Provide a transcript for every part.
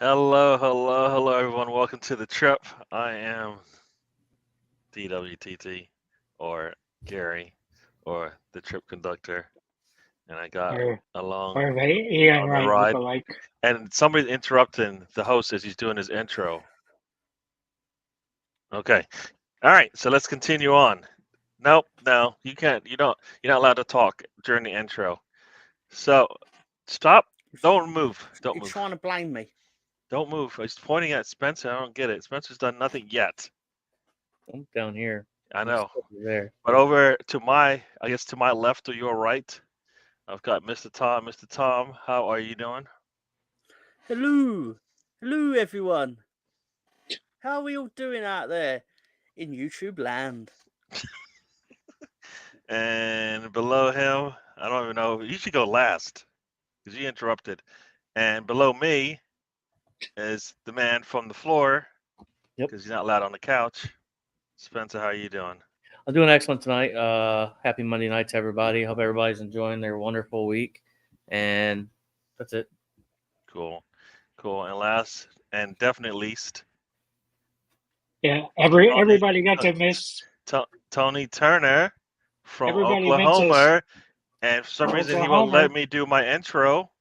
Hello, everyone. Welcome to the trip. I am DWTT, or Gary, or the trip conductor, and I got or along or the Ian on the Wright ride. lookalike. And somebody's interrupting the host as he's doing his intro. Okay. All right. So let's continue on. Nope. No, you can't. You don't. You're not allowed to talk during the intro. So stop. Don't move. Don't You're move. trying to blame me. Don't move. He's pointing at Spencer. I don't get it. Spencer's done nothing yet. I'm down here. I know. There. But over to I guess to my left or your right, I've got Mr. Tom. Mr. Tom, how are you doing? Hello. Hello, everyone. How are we all doing out there in YouTube land? And below him, I don't even know. You should go last because you interrupted. And below me is the man from the floor Yep. because he's not allowed on the couch. Spencer, how are you doing? I'm doing excellent tonight. Happy Monday night to everybody. Hope everybody's enjoying their wonderful week. And that's it. Cool. And last and definitely least, Yeah, everybody got to miss. Tony Turner from Everybody misses Oklahoma. And for some reason, he won't let me do my intro.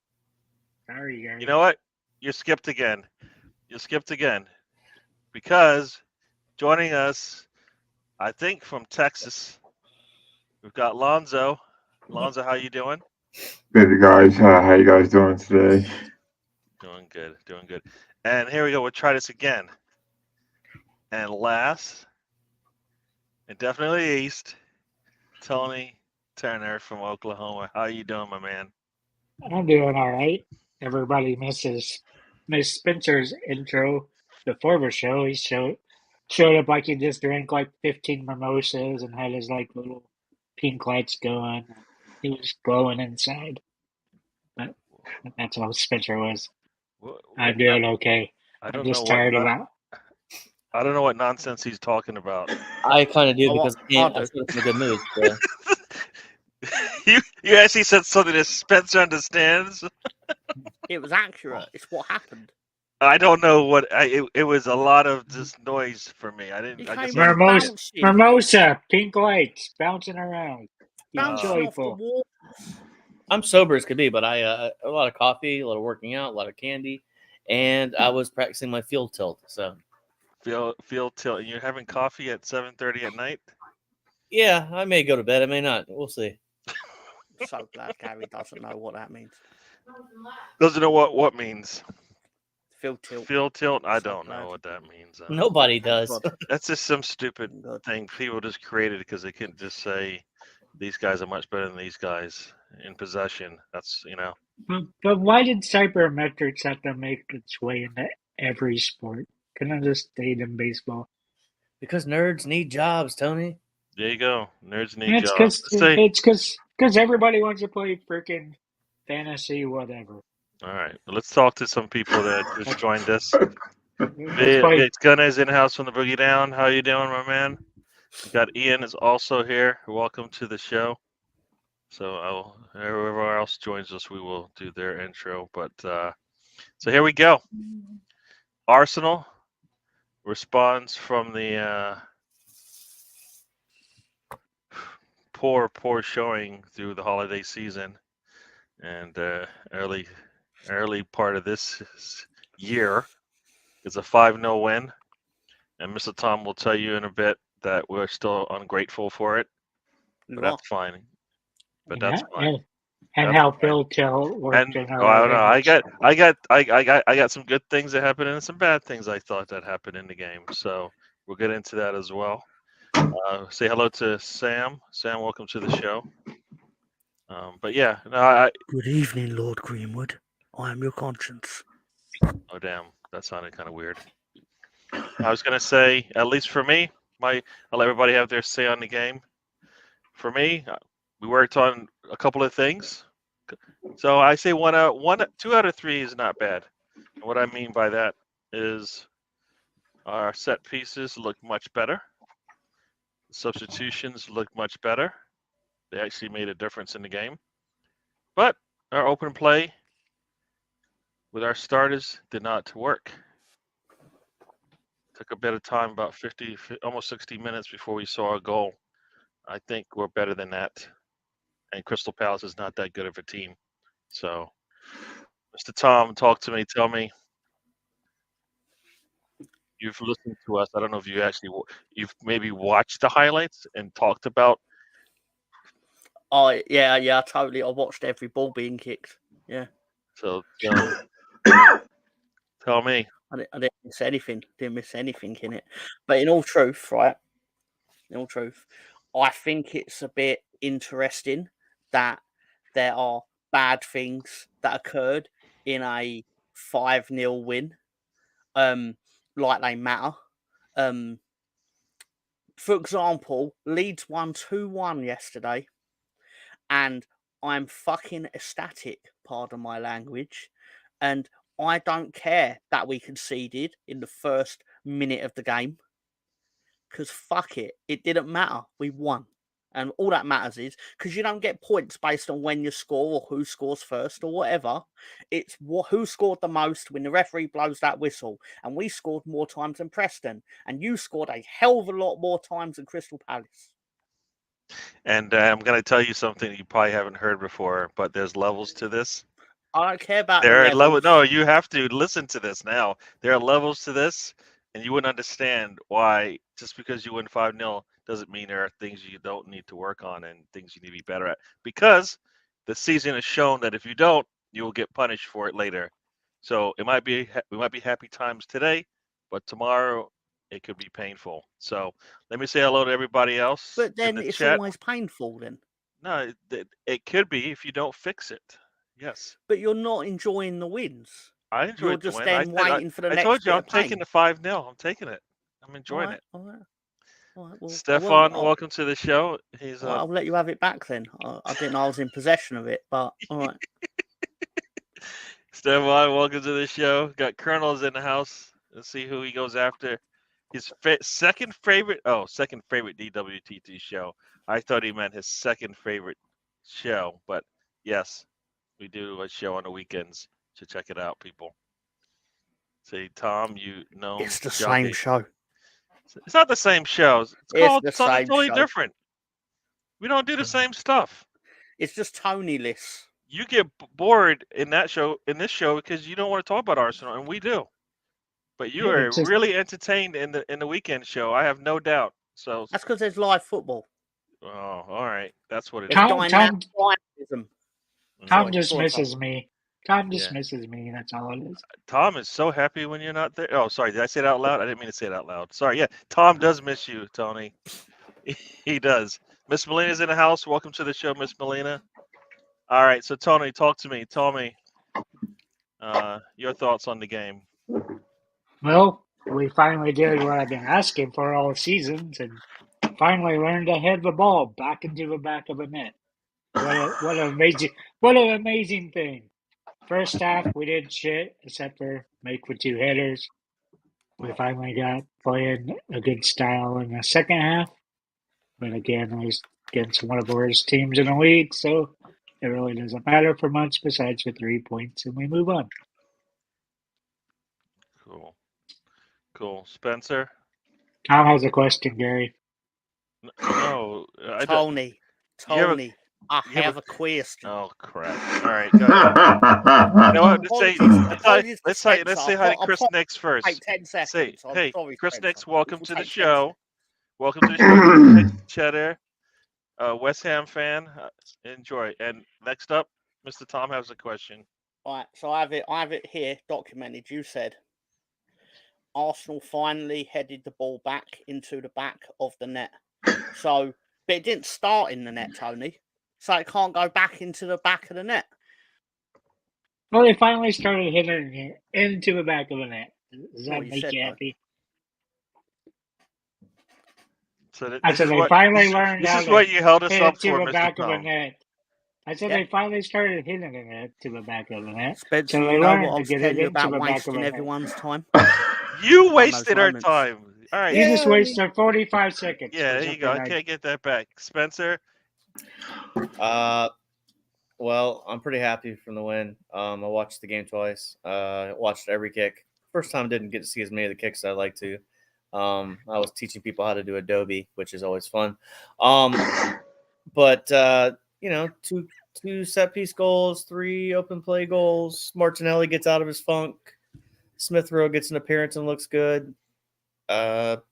Sorry, guys. You know what? You skipped again. Because joining us, I think from Texas, we've got Lonzo. Lonzo, how you doing? Good guys, how you guys doing today? Doing good. And here we go. We'll try this again. And last, and definitely least, Tony Turner from Oklahoma. How you doing, my man? I'm doing all right. Everybody misses Miss Spencer's intro before the show. He showed up like he just drank like 15 mimosas and had his like little pink lights going. He was glowing inside. But that's all Spencer was. I'm doing okay. I'm just tired of that. I don't know what nonsense he's talking about. I kind of do Oh, because I I'm do. in a good mood. So. You actually said something that Spencer understands. It was accurate. It's what happened. I don't know what it was. A lot of just noise for me. I didn't. He I guess came I in didn't Mimosa, bouncing, mimosa, pink lights bouncing around. He's bouncing off the joyful. wall. I'm sober as could be, but I a lot of coffee, a lot of working out, a lot of candy, and I was practicing my field tilt. So Feel tilt. You're having coffee at 7:30 at night. yeah, I may go to bed. I may not. We'll see. So glad Gary doesn't know what that means. Doesn't know what means. Field tilt. Field tilt. I So don't glad. know what that means. Nobody does. God. That's just some stupid God. thing people just created because they couldn't just say these guys are much better than these guys in possession. That's But why did cybermetrics have to make its way into every sport? Couldn't it just stayed in baseball? Because nerds need jobs, Tony. There you go. Nerds And need it's jobs. because everybody wants to play freaking fantasy whatever. All right. Let's talk to some people that just joined us. Let's play. It's Gunna's in house from the Boogie Down. How you doing, my man? We got Ian is also here. Welcome to the show. So whoever else joins us, we will do their intro. But so here we go. Arsenal responds from the poor showing through the holiday season and early part of this year. It's a 5-0 win, and Mr. Tom will tell you in a bit that we're still ungrateful for it, but that's fine. But that's fine. And how Phil Till worked in our I don't know. I got some good things that happened and some bad things I thought that happened in the game. So we'll get into that as well. Say hello to Sam. Sam, welcome to the show. But yeah, no, Good evening, Lord Greenwood. I am your conscience. oh damn, that sounded kind of weird. I was gonna say, at least for me, I'll let everybody have their say on the game. For me, we worked on a couple of things. So I say 2 out of 3 is not bad. And what I mean by that is our set pieces look much better. Substitutions look much better. They actually made a difference in the game. But our open play with our starters did not work. Took a bit of time, about 50, almost 60 minutes before we saw a goal. I think we're better than that. And Crystal Palace is not that good of a team. So, Mr. Tom, talk to me. Tell me. You've listened to us. I don't know if you've maybe watched the highlights and talked about. Oh yeah, totally. I watched every ball being kicked. Yeah. So tell me. I didn't miss anything. Didn't miss anything in it. But in all truth, right? In all truth, I think it's a bit interesting that there are bad things that occurred in a 5-0 win. Like they matter. For example, Leeds won 2-1 yesterday, and I'm fucking ecstatic, pardon my language, and I don't care that we conceded in the first minute of the game, because fuck it, it didn't matter. We won. And all that matters is, because you don't get points based on when you score or who scores first or whatever. It's who scored the most when the referee blows that whistle. And we scored more times than Preston. And you scored a hell of a lot more times than Crystal Palace. And I'm going to tell you something you probably haven't heard before, but there's levels to this. I don't care about there the are levels. No, you have to listen to this now. There are levels to this, and you wouldn't understand why just because you win 5-0 doesn't mean there are things you don't need to work on and things you need to be better at. Because the season has shown that if you don't, you will get punished for it later. So we might be happy times today, but tomorrow it could be painful. So let me say hello to everybody else. But then in the it's chat. always painful then. No, it could be if you don't fix it. Yes. But you're not enjoying the wins. I enjoy You're the just win. then waiting for the next I told you bit I'm of pain. taking the 5-0. I'm taking it. I'm enjoying it. All right. Well, Stefan, welcome to the show. I'll let you have it back then. I didn't know I was in possession of it, but all right. Stefan, welcome to the show. Got Colonels in the house. Let's see who he goes after. His second favorite DWTT show. I thought he meant his second favorite show, but yes, we do a show on the weekends. So check it out, people. Say, Tom, it's the same show. It's not the same show. It's called something totally different. We don't do the same stuff. It's just Tony-less. You get bored in this show, because you don't want to talk about Arsenal, and we do. But you are really entertained in the weekend show. I have no doubt. So that's because there's live football. Oh, all right. That's what it is. Tom just misses me. Tom just misses me. That's all it is. Tom is so happy when you're not there. Oh, sorry. Did I say it out loud? I didn't mean to say it out loud. Sorry. Yeah, Tom does miss you, Tony. He does. Miss Melina's in the house. Welcome to the show, Miss Melina. All right. So, Tony, talk to me. Tell me your thoughts on the game. Well, we finally did what I've been asking for all seasons, and finally learned to head the ball back into the back of the net. What an amazing thing. First half, we did shit, except for make with 2 headers. We finally got playing a good style in the second half. But again, it was against one of the worst teams in the league, so it really doesn't matter for much besides for 3 points, and we move on. Cool. Spencer? Tom has a question, Gary. No. Tony, I have a question. Oh, crap. All right, go ahead. You know what? Let's say hi to Chris Nix first. Wait 10 seconds. Hey, Chris Nix, welcome to the show. Welcome to the show, Cheddar. West Ham fan. Enjoy. And next up, Mr. Tom has a question. All right, so I have it here documented. You said Arsenal finally headed the ball back into the back of the net. So, but it didn't start in the net, Tony. So it can't go back into the back of the net. Well, they finally started hitting it into the back of the net. Does that make you happy? So I said they finally learned how to what you held us up to for, the Mr. back Tom. of the net. I said they finally started hitting it to the back of the net. Spencer, so they learned to get it into the back of the net. Everyone's time. You wasted our time. All right. You just wasted 45 seconds. Yeah, there you go. I can't get that back. Spencer? Well, Well, I'm pretty happy from the win. I watched the game twice. Watched every kick. First time didn't get to see as many of the kicks as I'd like to. I was teaching people how to do Adobe, which is always fun. But two set piece goals, 3 open play goals. Martinelli gets out of his funk. Smith Rowe gets an appearance and looks good. I'm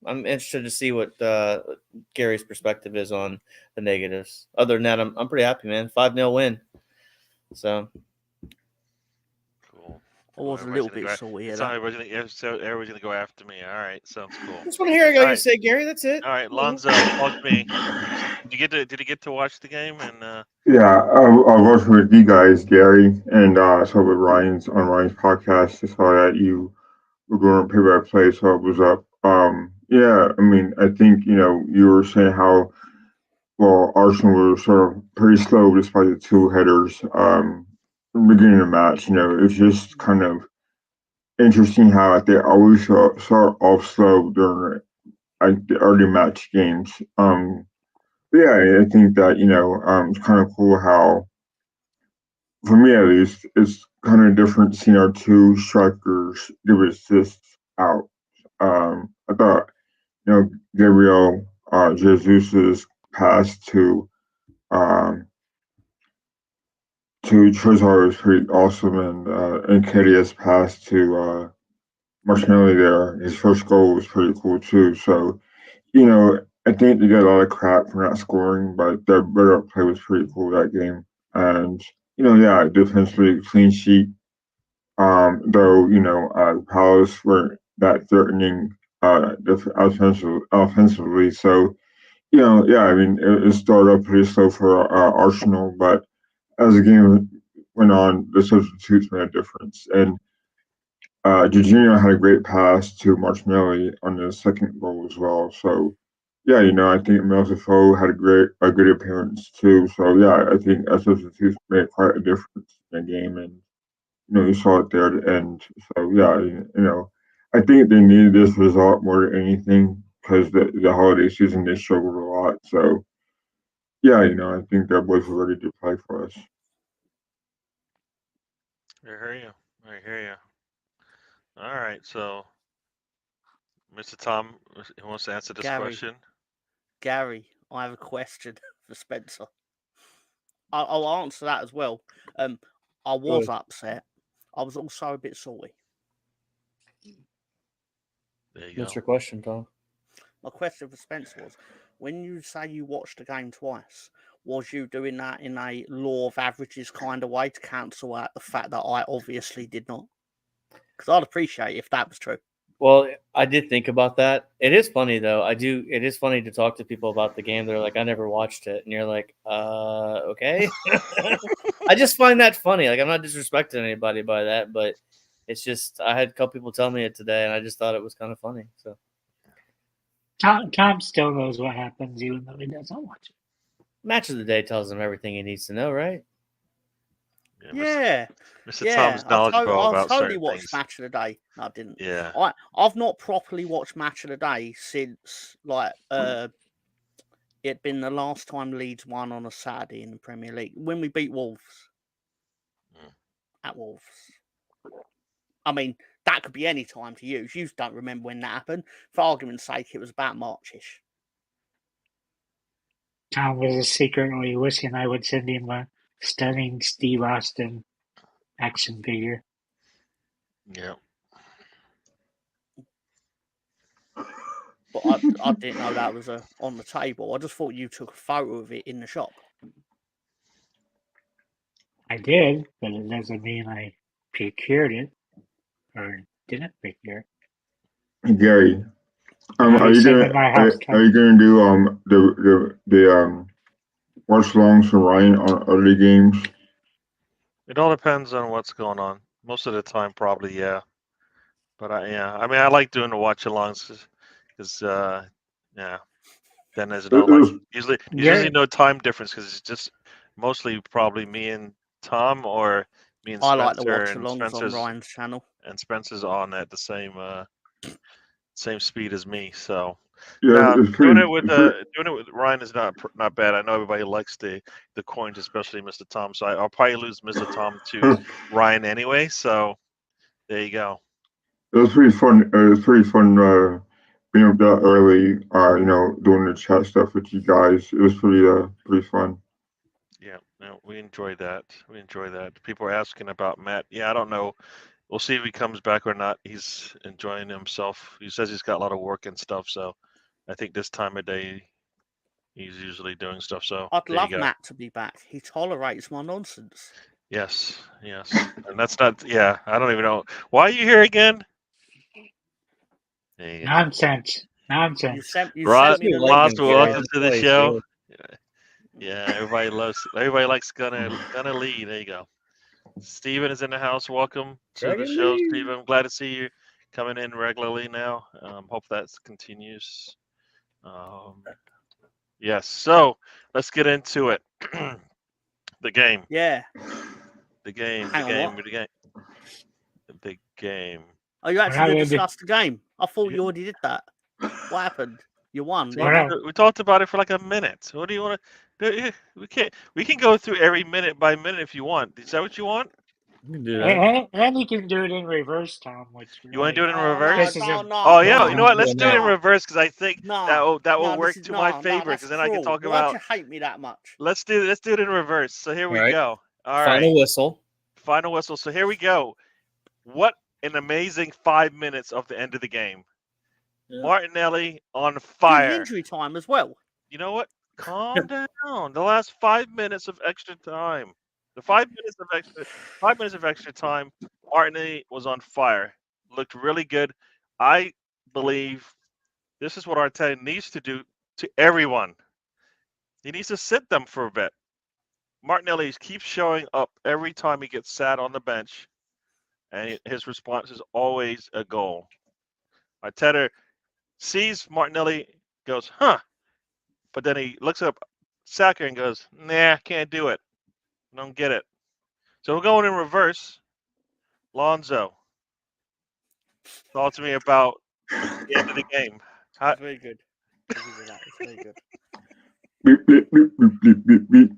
interested to see what Gary's perspective is on the negatives. Other than that, I'm pretty happy, man. 5-0 win. So Cool. I was a little bit salty. It's not everybody's gonna go after me. All right, sounds cool. Just want to hear what you say, Gary. That's it. All right, Lonzo, talk to me. Did you get to watch the game? And Yeah, I was with you guys, Gary, and so with Ryan's podcast. I saw that you were going to play by play, so I was up. Yeah, I mean, I think you were saying how well Arsenal were sort of pretty slow despite the 2 headers. In the beginning of the match, it's just kind of interesting how they always start off slow during the early match games. Yeah, I think that it's kind of cool how, for me at least, it's kind of different seeing our 2 strikers give assists out. I thought Gabriel Jesus's pass to Trossard was pretty awesome, and Kedia's pass to Martinelli there, his first goal was pretty cool too. So I think they got a lot of crap for not scoring, but their better play was pretty cool that game. And yeah, defensively clean sheet. Though Palace weren't that threatening offensively. So yeah, I mean it started off pretty slow for Arsenal, but as the game went on, the substitutes made a difference. And Jorginho had a great pass to Martinelli on the second goal as well. So yeah, I think Melzifo had a good appearance too. So yeah, I think substitutes made quite a difference in the game, and you saw it there at the end. So yeah, I think they needed this result more than anything because the holiday season they struggled a lot. So yeah, I think their boys were ready to play for us. I hear you. I hear you. All right, so Mr. Tom, who wants to answer this question? Gary, I have a question for Spencer. I'll answer that as well. I was upset. I was also a bit salty. There you go. What's your question, Tom? My question for Spencer was, when you say you watched the game twice, was you doing that in a law of averages kind of way to cancel out the fact that I obviously did not? Because I'd appreciate it if that was true. Well, I did think about that. It is funny though. It is funny to talk to people about the game. They're like, I never watched it, and you're like, okay. I just find that funny. Like, I'm not disrespecting anybody by that, but it's just I had a couple people tell me it today, and I just thought it was kind of funny. So Tom still knows what happens, even though he doesn't watch it. Match of the day tells him everything he needs to know, right? Yeah. Mr. Tom's knowledgeable about totally certain watched things. Match of the Day. No, I didn't. Yeah. I've not properly watched Match of the Day since it'd been the last time Leeds won on a Saturday in the Premier League when we beat Wolves at Wolves. I mean, that could be any time to use. You don't remember when that happened. For argument's sake, it was about Marchish. Tom was secretly wishing I would send him a stunning Steve Austin action figure. Yeah. But I didn't know that was on the table. I just thought you took a photo of it in the shop. I did, but it doesn't mean I procured it or didn't procure it. Gary, are you gonna do the watch alongs for Ryan on early games? It all depends on what's going on. Most of the time, probably, yeah. But I mean, I like doing the watch alongs because yeah. Then there's usually no time difference because it's just mostly probably me and Tom or me and Spencer. I like to watch alongs on Ryan's channel. And Spencer's on at the same speed as me. So Yeah, Now, it's pretty. doing it with Ryan is not bad. I know everybody likes the coins, especially Mr. Tom. So I'll probably lose Mr. Tom to Ryan anyway. So there you go. It was pretty fun. It was pretty fun being up that early. Doing the chat stuff with you guys. It was pretty fun. Yeah, no, we enjoyed that. We enjoy that. People are asking about Matt. Yeah, I don't know. We'll see if he comes back or not. He's enjoying himself. He says he's got a lot of work and stuff. So I think this time of day he's usually doing stuff. So I'd there you love go. Matt to be back. He tolerates my nonsense. Yes, and that's not. Yeah, I don't even know why are you here again. There you go. Nonsense. You Nonsense. sent me Ross, the link. Like welcome to the place, show. Yeah, everybody likes gonna lead. There you go. Steven is in the house. Welcome to the Dragon show, Lee. Steven. I'm glad to see you coming in regularly now. Hope that continues. Yes, so let's get into it. The game. Yeah. The game. Hang on, what? The game. Are you We're actually not going to gonna discuss the game? I thought Yeah. you already did that. What happened? You won, We didn't We're you? not- we talked about it for like a minute. What do you want to do? We can go through every minute by minute if you want. Is that what you want? You can do that. and you can do it in reverse, Tom. Which You want to do it in Oh, reverse? This is a- Oh yeah, no, you know what? Let's do it in no, reverse because I think no, that will no, work this is, to my no, favor that's because then I can cruel. talk Why'd about. you hate me that much? Let's do it in reverse. So here we All right. go. All Final right, whistle. final whistle. So here we go. What an amazing 5 minutes of the end of the game. Yeah. Martinelli on During fire. injury time as well. You know what? Calm down. The last 5 minutes of extra time. The 5 minutes of extra time. Martinelli was on fire. Looked really good. I believe this is what Arteta needs to do to everyone. He needs to sit them for a bit. Martinelli keeps showing up every time he gets sat on the bench, and his response is always a goal. Arteta sees Martinelli, goes, huh, but then he looks up Saka and goes, nah, can't do it. Don't get it. So we're going in reverse. Lonzo, talk to me about the end of the game. It's very good. I'll give you that. It's very good. Beep, beep, beep, beep, beep, beep, beep.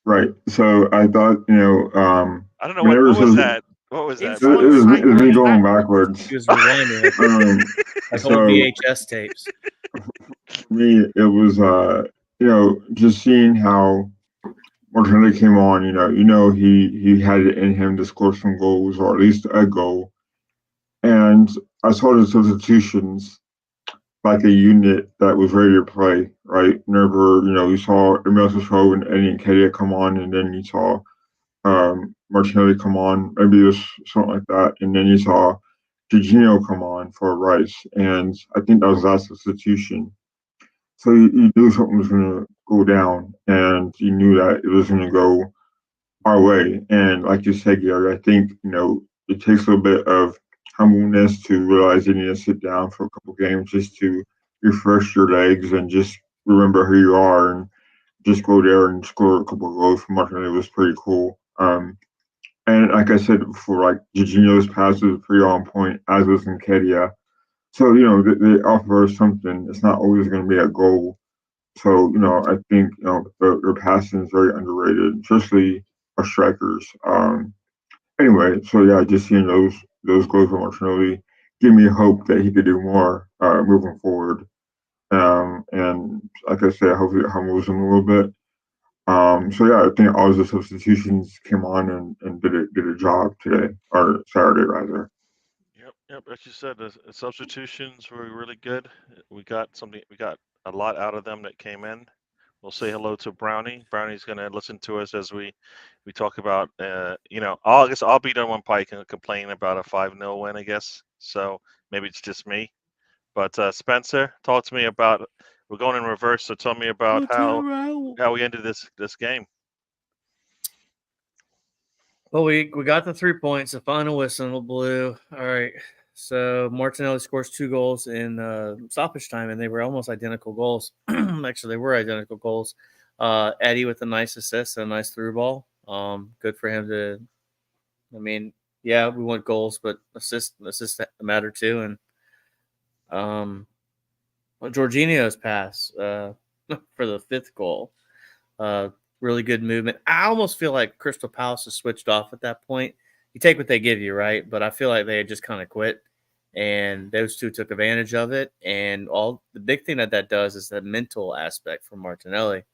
Right. So I thought, I don't know whenever what was so- that. What was that? It's it like was saying me going going backwards. backwards. He was rewinding like, Um, like so old VHS tapes. for me, it was just seeing how Martinelli came on. He had it in him to score some goals or at least a goal, and I saw the substitutions like a unit that was ready to play. Right, whenever you saw Emil Smith-Rowe and Eddie Nketiah come on, and then you saw Martinelli come on, maybe it was something like that, and then you saw Jorginho come on for Rice, and I think that was that substitution. So you knew something was going to go down, and you knew that it was going to go our way. And like you said, Gary, I think it takes a little bit of humbleness to realize you need to sit down for a couple games just to refresh your legs and just remember who you are and just go there and score a couple of goals from Martinelli was pretty cool. And like I said before, like Jorginho's pass was pretty on point, as was Nketiah. So they offer us something. It's not always going to be a goal. So I think their passing is very underrated, especially our strikers. Anyway, so yeah, just seeing those goals from Martinelli give me hope that he could do more moving forward. And like I said, hopefully it humbles him a little bit. So yeah, I think all the substitutions came on and did a job today or Saturday rather. Yep. As you said, the substitutions were really good. We got a lot out of them that came in. We'll say hello to Brownie. Brownie's gonna listen to us as we talk about. I guess I'll be the one probably can complain about a 5-0 win. I guess so. Maybe it's just me. But Spencer, talk to me about. We're going in reverse, so tell me about how we ended this game. Well, we got the 3 points. The final whistle blew. All right. So Martinelli scores 2 goals in stoppage time, and they were almost identical goals. Actually, they were identical goals. Eddie with a nice assist, a nice through ball. Good for him to. I mean, yeah, we want goals, but assists matter too. And Jorginho's pass for the 5th goal. Really good movement. I almost feel like Crystal Palace has switched off at that point. You take what they give you, right? But I feel like they had just kind of quit, and those two took advantage of it. And the big thing that does is the mental aspect for Martinelli,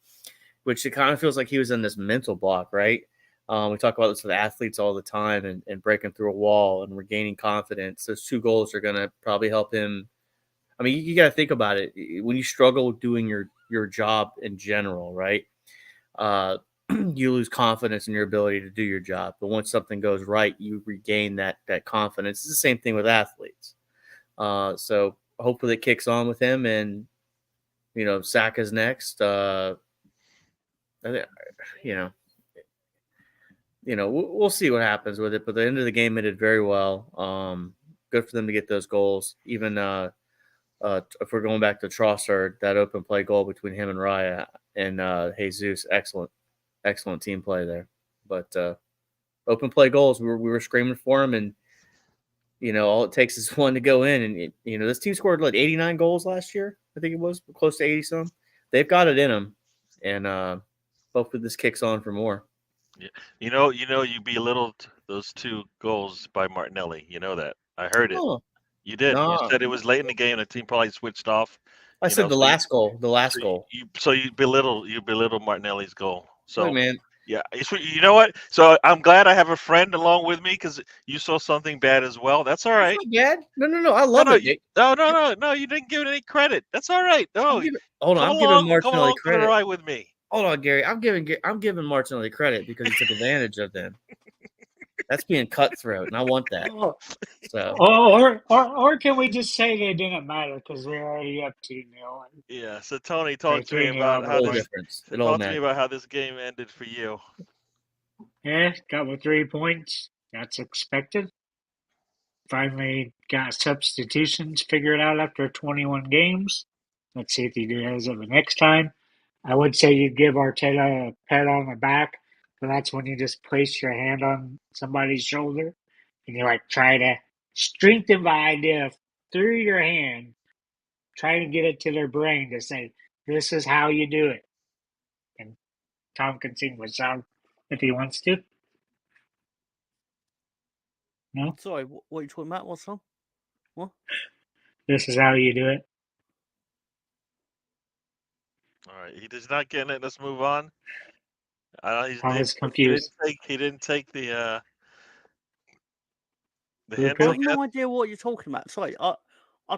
which it kind of feels like he was in this mental block, right? We talk about this with athletes all the time, and breaking through a wall and regaining confidence. Those 2 goals are going to probably help him. I mean, you got to think about it. When you struggle doing your job in general, right? You lose confidence in your ability to do your job. But once something goes right, you regain that confidence. It's the same thing with athletes. So hopefully it kicks on with him, and Saka's next. We'll see what happens with it. But the end of the game, it did very well. Good for them to get those goals. Even if we're going back to Trossard, that open play goal between him and Raya and Jesus, excellent team play there. But open play goals, we were screaming for him, and all it takes is one to go in. And this team scored 89 goals last year. I think it was close to 80 some. They've got it in them, and hopefully this kicks on for more. Yeah. You belittled those 2 goals by Martinelli. You know that. I heard it. Oh, You did. no. You said it was late in the game. The team probably switched off. I said the last goal. The last goal. You belittled Martinelli's goal. So look, man. Yeah, you know what? So I'm glad I have a friend along with me because you saw something bad as well. That's all right. That's not bad. No. I love it. No. You didn't give it any credit. That's all right. No, I'm giving Martinelli credit. For the ride with me. Hold on, Gary. I'm giving Martinelli credit because he took advantage of them. That's being cutthroat, and I want that. So, or can we just say they didn't matter because we're already up 2-0? Yeah. So Tony, talk to me about how this game ended for you. Yeah, got with 3 points. That's expected. Finally got substitutions figured out after 21 games. Let's see if he does it the next time. I would say you give Arteta a pat on the back, but that's when you just place your hand on somebody's shoulder and you try to strengthen the idea through your hand, try to get it to their brain to say, this is how you do it. And Tom can sing with sound if he wants to. No? Sorry, what are you talking about? What song? What? This is how you do it. All right, he does not get it. Let's move on. I was confused. He didn't take the hint. I have no idea what you're talking about. Sorry, I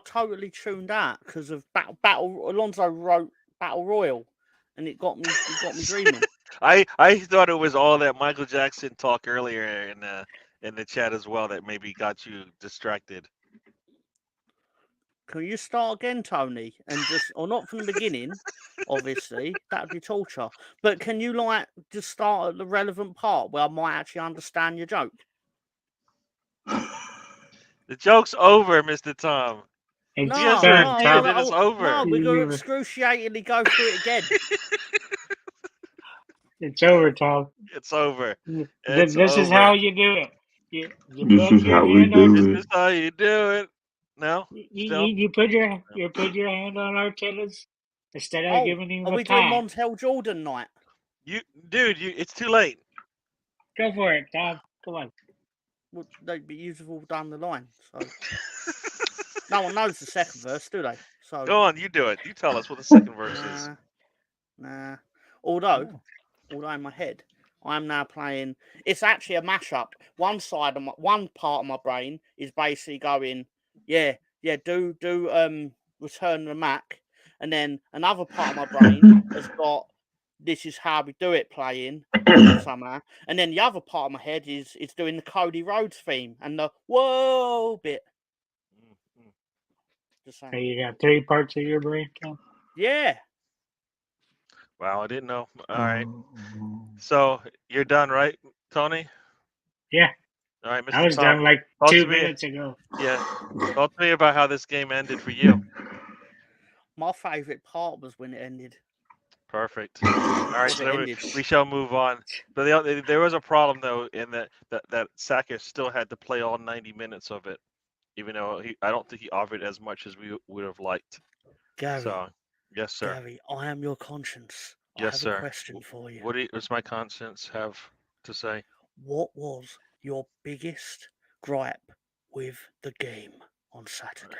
totally tuned out because of Battle. Alonso wrote Battle Royal, and it got me dreaming. I thought it was all that Michael Jackson talk earlier in the chat as well that maybe got you distracted. Can you start again, Tony? And or not from the beginning, obviously. That'd be torture. But can you just start at the relevant part where I might actually understand your joke? The joke's over, Mr. Tom. It's over. No, we're going to excruciatingly go through it again. It's over, Tom. It's over. This is how you do it. This is how we do it. This is how you do it. No, you put your hand on Arteta's instead of giving him a tap. Are we doing Montel Jordan night? It's too late. Go for it, Tom. Come on. Well, they'd be usable down the line. So no one knows the second verse, do they? So go on, you do it. You tell us what the second verse is. Nah. Although in my head, I'm now playing. It's actually a mashup. One part of my brain is basically going, yeah, do Return the Mac, and then another part of my brain has got This Is How We Do It playing somehow, and then the other part of my head is doing the Cody Rhodes theme and the whoa bit. So you got 3 parts of your brain, Tom? Yeah. Wow, I didn't know. All right. So you're done, right, Tony? Yeah. All right, Mr. I was Tom, done 2 minutes ago. Yeah. Talk to me about how this game ended for you. My favourite part was when it ended. Perfect. All right, so we shall move on. But there was a problem, though, in that Saka still had to play all 90 minutes of it, even though I don't think he offered as much as we would have liked. Gary, So, yes, sir. Gary, I am your conscience. I Yes, have sir. a question for you. What does my conscience have to say? What was your biggest gripe with the game on Saturday?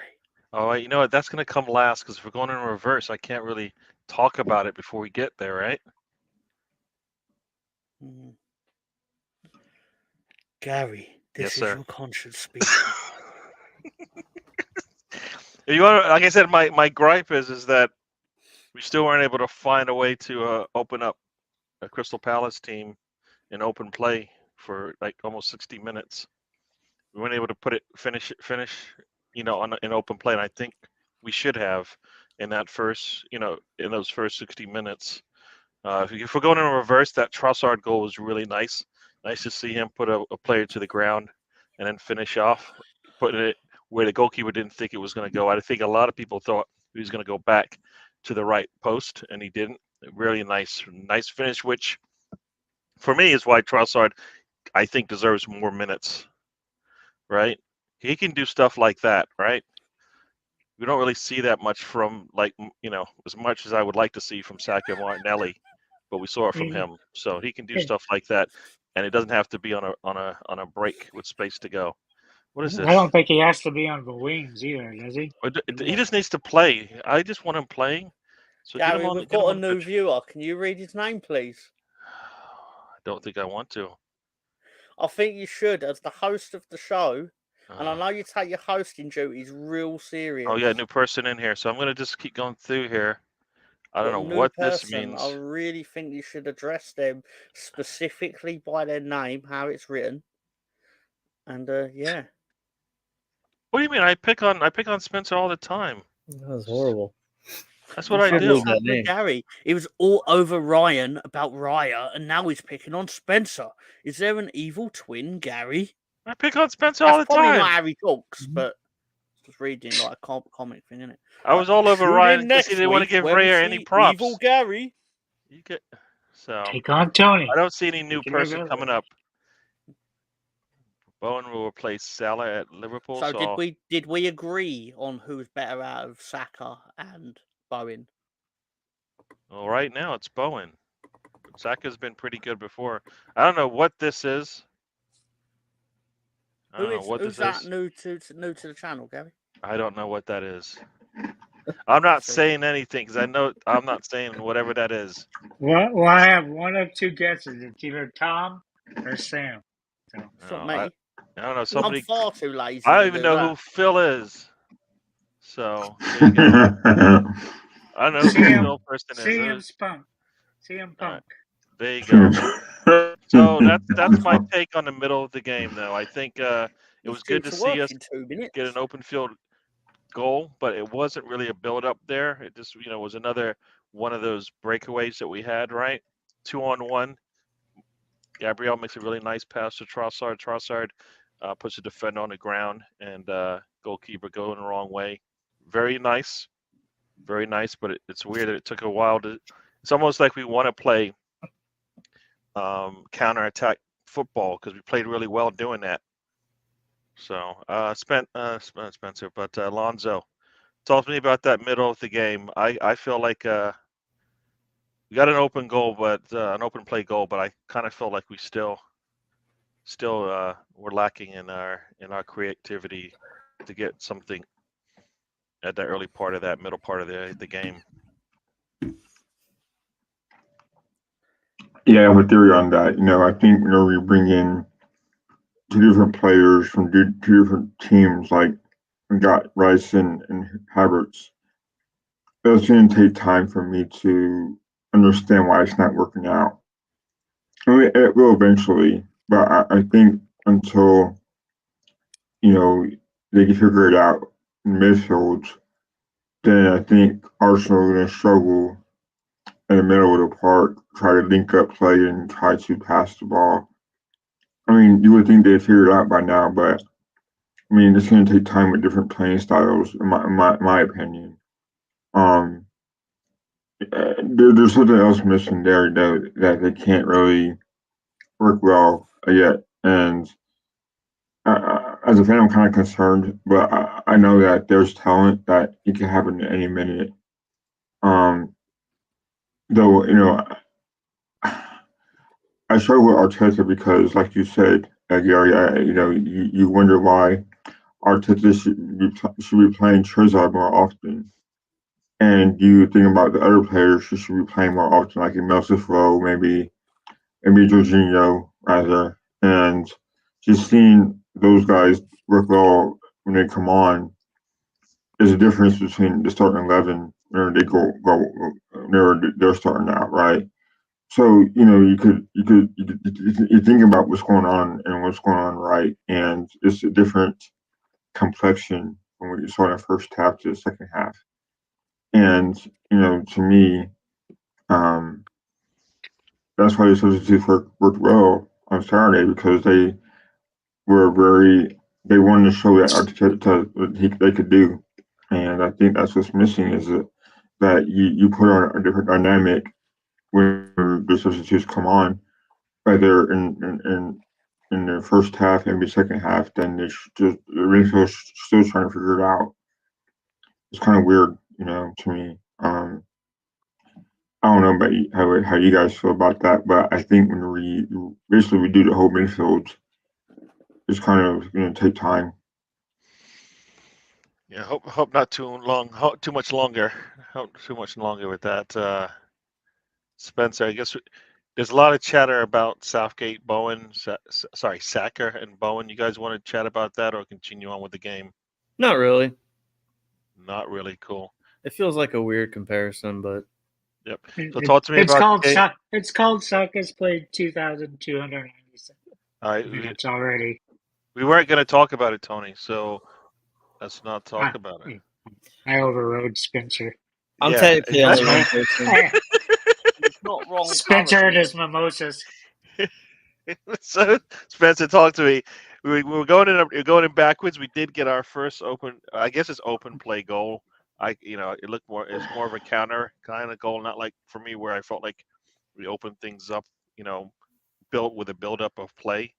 Oh, you know what? That's going to come last because if we're going in reverse, I can't really talk about it before we get there, right? Hmm. Gary, this Yes, is sir. your conscience speaking. You want like I said, my gripe is that we still weren't able to find a way to open up a Crystal Palace team in open play for like almost 60 minutes. We weren't able to finish, in open play, and I think we should have in that first, in those first 60 minutes. If we're going in reverse, that Trossard goal was really nice. Nice to see him put a player to the ground and then finish off, putting it where the goalkeeper didn't think it was going to go. I think a lot of people thought he was going to go back to the right post, and he didn't. Really nice finish, which for me is why Trossard, I think, deserves more minutes. Right? He can do stuff like that, right? We don't really see that much from, as much as I would like to see from Saka Martinelli, but we saw it from him. So he can do stuff like that, and it doesn't have to be on a break with space to go. What is this? I don't think he has to be on the wings either, does he? He just needs to play. I just want him playing. So Gary, we've got a new viewer. Can you read his name, please? I don't think I want to. I think you should, as the host of the show. And I know you take your hosting duties real serious. Oh, yeah, new person in here. So I'm going to just keep going through here. I don't know what this means. I really think you should address them specifically by their name, how it's written. And, yeah. What do you mean? I pick on Spencer all the time. That was horrible. That's what I do. Gary, he was all over Ryan about Raya, and now he's picking on Spencer. Is there an evil twin, Gary? I pick on Spencer all the time. Probably not how he talks, but just reading like a comic thing, isn't it? I was all over Ryan because he didn't want to give Raya any props. Evil Gary. Take on Tony. I don't see any new person coming up. Bowen will replace Salah at Liverpool. So did we agree on who's better out of Saka and Bowen? Well, right now it's Bowen. Saka's been pretty good before. I don't know what this is. Who's that new to the channel, Gary? I don't know what that is. I'm not saying anything because I know I'm not saying whatever that is. Well, I have one of two guesses. It's either Tom or Sam. So. It's not me. I don't know. Somebody. I'm far too lazy. I don't even know who Phil is. So there you go. I don't know who the Phil person is. CM Punk. There you go. So that's my take on the middle of the game, though. I think it was good to see us get an open field goal, but it wasn't really a build up there. It just was another one of those breakaways that we had, right? 2-on-1. Gabriel makes a really nice pass to Trossard. Trossard puts a defender on the ground, and goalkeeper going the wrong way. Very nice, but it's weird that it took a while to. It's almost like we want to play counter-attack football because we played really well doing that. So, Spencer, but Alonso, talk to me about that middle of the game. I feel like we got an open goal, but an open play goal, but I kind of feel like we still we're lacking in our creativity to get something at the early part of that middle part of the game. Yeah, I have a theory on that. I think whenever we bring in two different players from two different teams, like we got Rice and Havertz, it's going to take time for me to understand why it's not working out. I mean, it will eventually, but I think until they can figure it out in midfield, then I think Arsenal are going to struggle in the middle of the park, try to link up play and try to pass the ball. I mean, you would think they'd figure it out by now, but I mean, it's going to take time with different playing styles, in my opinion. There's something else missing there that they can't really work well yet, and as a fan, I'm kind of concerned. But I know that there's talent that it can happen at any minute. Though I struggle with Arteta because, like you said, Gary, you wonder why Arteta should be playing Trezor more often, and you think about the other players who should be playing more often, like Moses Rowe, maybe Jorginho rather, and just seeing those guys work well when they come on is a difference between the starting 11 where they they're starting out, right? So you think about what's going on and what's going on, right? And it's a different complexion from what you saw in the first half to the second half. And to me, um, that's why the substitutes worked well on Saturday because they wanted to show that Arteta they could do, and I think that's what's missing is that you put on a different dynamic when the substitutes come on, either in the first half, maybe second half, then they just the midfield's still trying to figure it out. It's kind of weird, to me. I don't know about how you guys feel about that, but I think when we do the whole midfield, it's kind of take time. Yeah, hope not too long, too much longer. Hope too much longer with that. Spencer, I guess there's a lot of chatter about Southgate, Bowen, Saka and Bowen. You guys want to chat about that or continue on with the game? Not really. Not really. Cool. It feels like a weird comparison, but yep. So talk to me about. It's called Saka's played 2,297 minutes already. We weren't going to talk about it, Tony. So let's not talk about it. I overrode Spencer. I'm technically only one person. Not wrong. Spencer and his mimosas. So Spencer, talk to me. We were going in backwards. We did get our first open. I guess it's open play goal. It looked it's more of a counter kind of goal, not like for me where I felt like we opened things up. Built with a build up of play,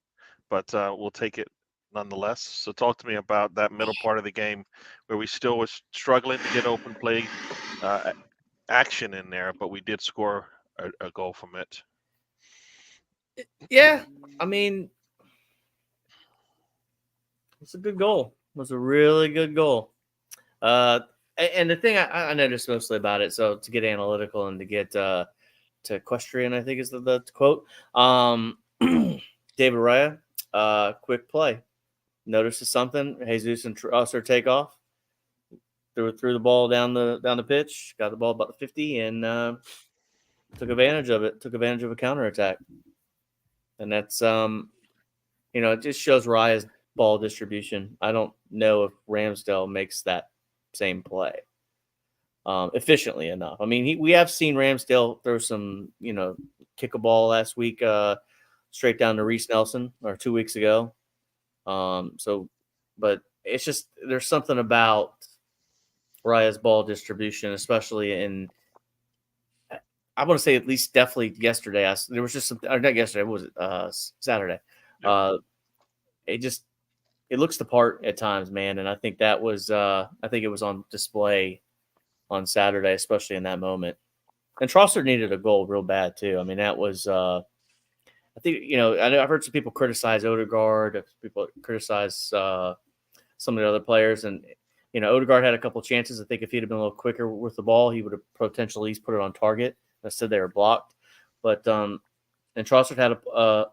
but we'll take it nonetheless. So talk to me about that middle part of the game where we still was struggling to get open play action in there, but we did score a goal from it. Yeah, I mean, it's a good goal. It was a really good goal. And the thing I noticed mostly about it, so to get analytical and to get to equestrian, I think is the quote. David Raya, quick play. Notices something. Jesus and Trosser take off. Threw the ball down the pitch. Got the ball about the 50 and took advantage of it. Took advantage of a counterattack. And that's it just shows Raya's ball distribution. I don't know if Ramsdale makes that same play efficiently enough. I mean, we have seen Ramsdale throw some, kick a ball last week straight down to Reece Nelson or 2 weeks ago. But it's just there's something about Raya's ball distribution, especially I want to say at least definitely yesterday. There was just something, or not yesterday. What was it? Saturday. It looks the part at times, man. And I think that was, I think it was on display on Saturday, especially in that moment. And Trossard needed a goal real bad too. I mean, that was, I think, I've heard some people criticize Odegaard, people criticize some of the other players, and Odegaard had a couple chances. I think if he'd have been a little quicker with the ball, he would have potentially at least put it on target. Instead, they were blocked. But and Trossard had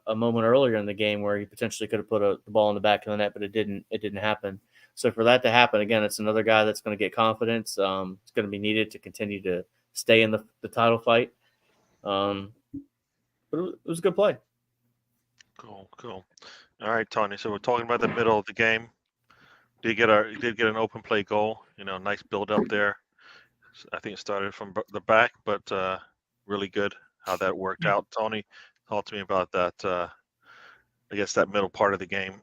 a moment earlier in the game where he potentially could have put the ball in the back of the net, but it didn't happen. So for that to happen again, it's another guy that's going to get confidence. It's going to be needed to continue to stay in the title fight. But it was a good play. Cool. All right, Tony. So we're talking about the middle of the game. Did get an open play goal. Nice build up there. I think it started from the back, but really good how that worked out. Tony, talk to me about that. I guess that middle part of the game.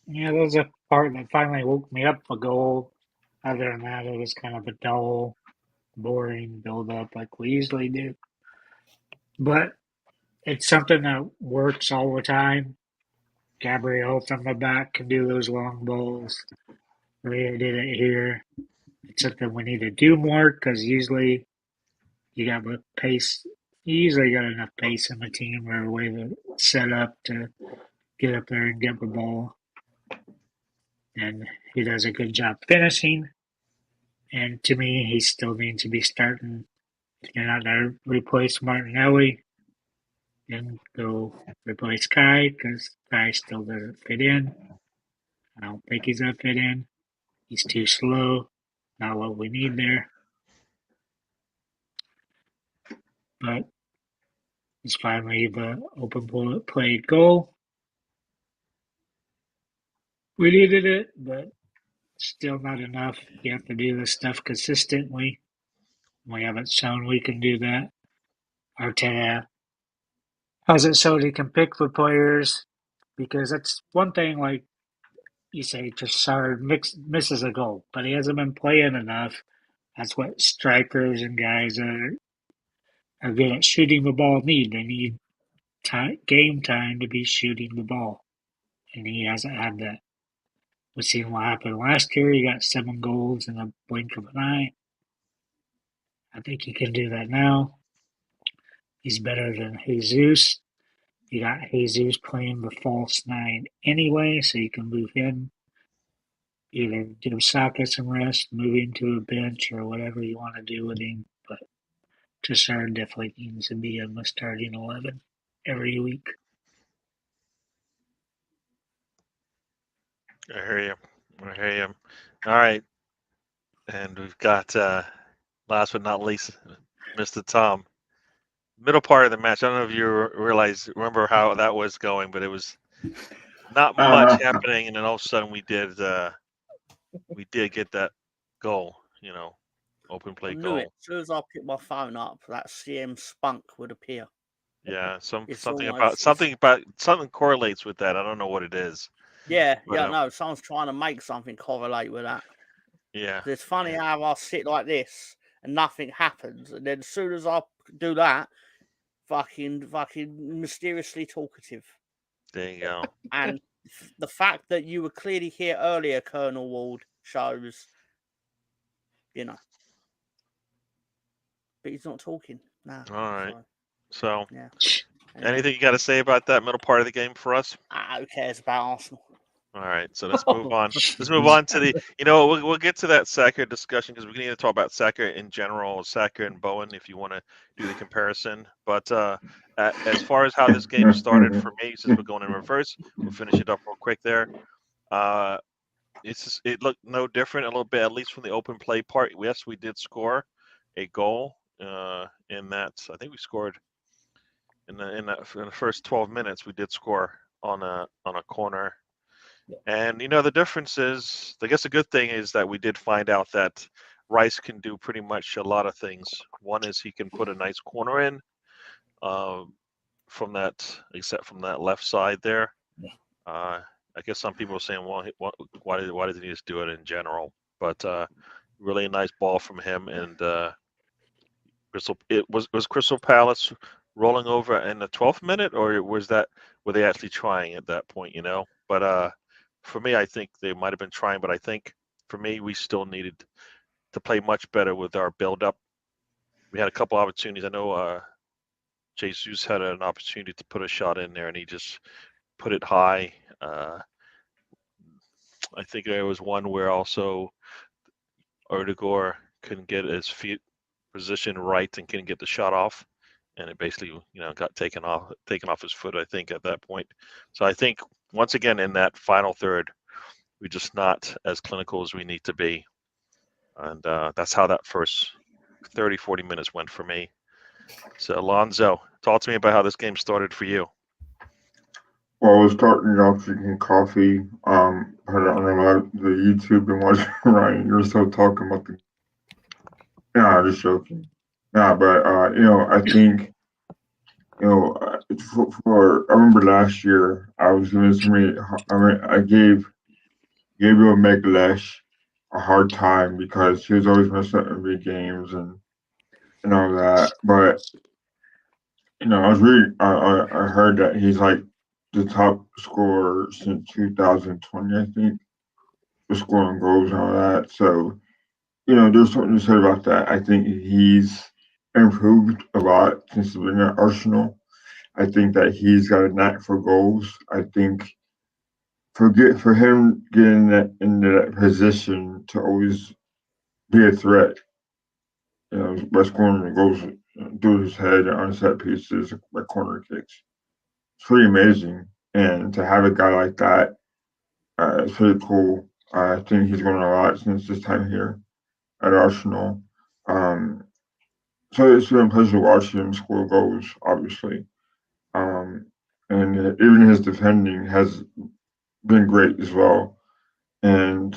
Yeah, there was a part that finally woke me up a goal. Other than that, it was kind of a dull, boring build up like we usually do. But it's something that works all the time. Gabriel from the back can do those long balls. Rhea did it here. it's something we need to do more because usually you got the pace. You usually got enough pace in the team or a way to set up to get up there and get the ball. And he does a good job finishing. And to me, he still needs to be starting. If you're not going to replace Martinelli, then go replace Kai because Kai still doesn't fit in. I don't think he's going to fit in. He's too slow. Not what we need there. But it's finally the open play goal. We needed it, but still not enough. You have to do this stuff consistently. We haven't shown we can do that. Arteta hasn't shown he can pick the players because that's one thing, like you say, Trossard misses a goal, but he hasn't been playing enough. That's what strikers and guys that are good at shooting the ball need. They need game time to be shooting the ball, and he hasn't had that. We've seen what happened last year. He got 7 goals in a blink of an eye. I think he can do that now. He's better than Jesus. You got Jesus playing the false 9 anyway, so you can move him. Either give Saka some rest, move him to a bench, or whatever you want to do with him. But Trossard definitely needs to be in the starting 11 every week. I hear you. All right. And we've got, last but not least, Mr. Tom. Middle part of the match. I don't know if you remember how that was going, but it was not much happening, and then all of a sudden we did get that goal. Open play goal. As soon as I picked my phone up, that CM spunk would appear. Yeah, something correlates with that. I don't know what it is. Yeah, no, someone's trying to make something correlate with that. Yeah, it's funny how I sit like this and nothing happens, and then as soon as I do that, fucking mysteriously talkative. There you go. And the fact that you were clearly here earlier, Colonel Ward, shows, but he's not talking. No. All right. So, yeah. Anything you got to say about that middle part of the game for us? Who cares about Arsenal? All right, so let's move on. Let's move on to the. We'll get to that Saka discussion because we need to talk about Saka in general, Saka and Bowen, if you want to do the comparison. But as far as how this game started for me, since we're going in reverse, we'll finish it up real quick there. It looked no different a little bit, at least from the open play part. Yes, we did score a goal in that. I think we scored in the first 12 minutes. We did score on a corner. And the difference is, I guess the good thing is that we did find out that Rice can do pretty much a lot of things. One is he can put a nice corner in from that left side there. I guess some people are saying, well, why doesn't he just do it in general? But really a nice ball from him. And was Crystal Palace rolling over in the 12th minute, or were they actually trying at that point? But for me, I think they might have been trying, but I think for me, we still needed to play much better with our build-up. We had a couple opportunities. I know Jesus had an opportunity to put a shot in there, and he just put it high. I think there was one where also Odegaard couldn't get his feet positioned right and couldn't get the shot off, and it basically, got taken off his foot, I think, at that point. So I think once again in that final third, we're just not as clinical as we need to be, and that's how that first 30-40 minutes went for me. So Alonzo, talk to me about how this game started for you. Well, I was starting off drinking coffee. I don't know the YouTube and watching Ryan. You're still talking about the. Yeah, just joking. Yeah, but I think I remember last year I was giving somebody. I gave Gabriel Megalesh a hard time because he was always messing up in big games and all that. But I was reading. I heard that he's like the top scorer since 2020, I think, for scoring goals and all that. So there's something to say about that. I think he's improved a lot since being at Arsenal. I think that he's got a knack for goals. I think for him getting into that position to always be a threat, by scoring the goals through his head and on set pieces, by corner kicks. It's pretty amazing. And to have a guy like that, it's pretty cool. I think he's grown a lot since his time here at Arsenal. Um, so it's been a pleasure to watch him score goals, obviously. Um, and even his defending has been great as well. And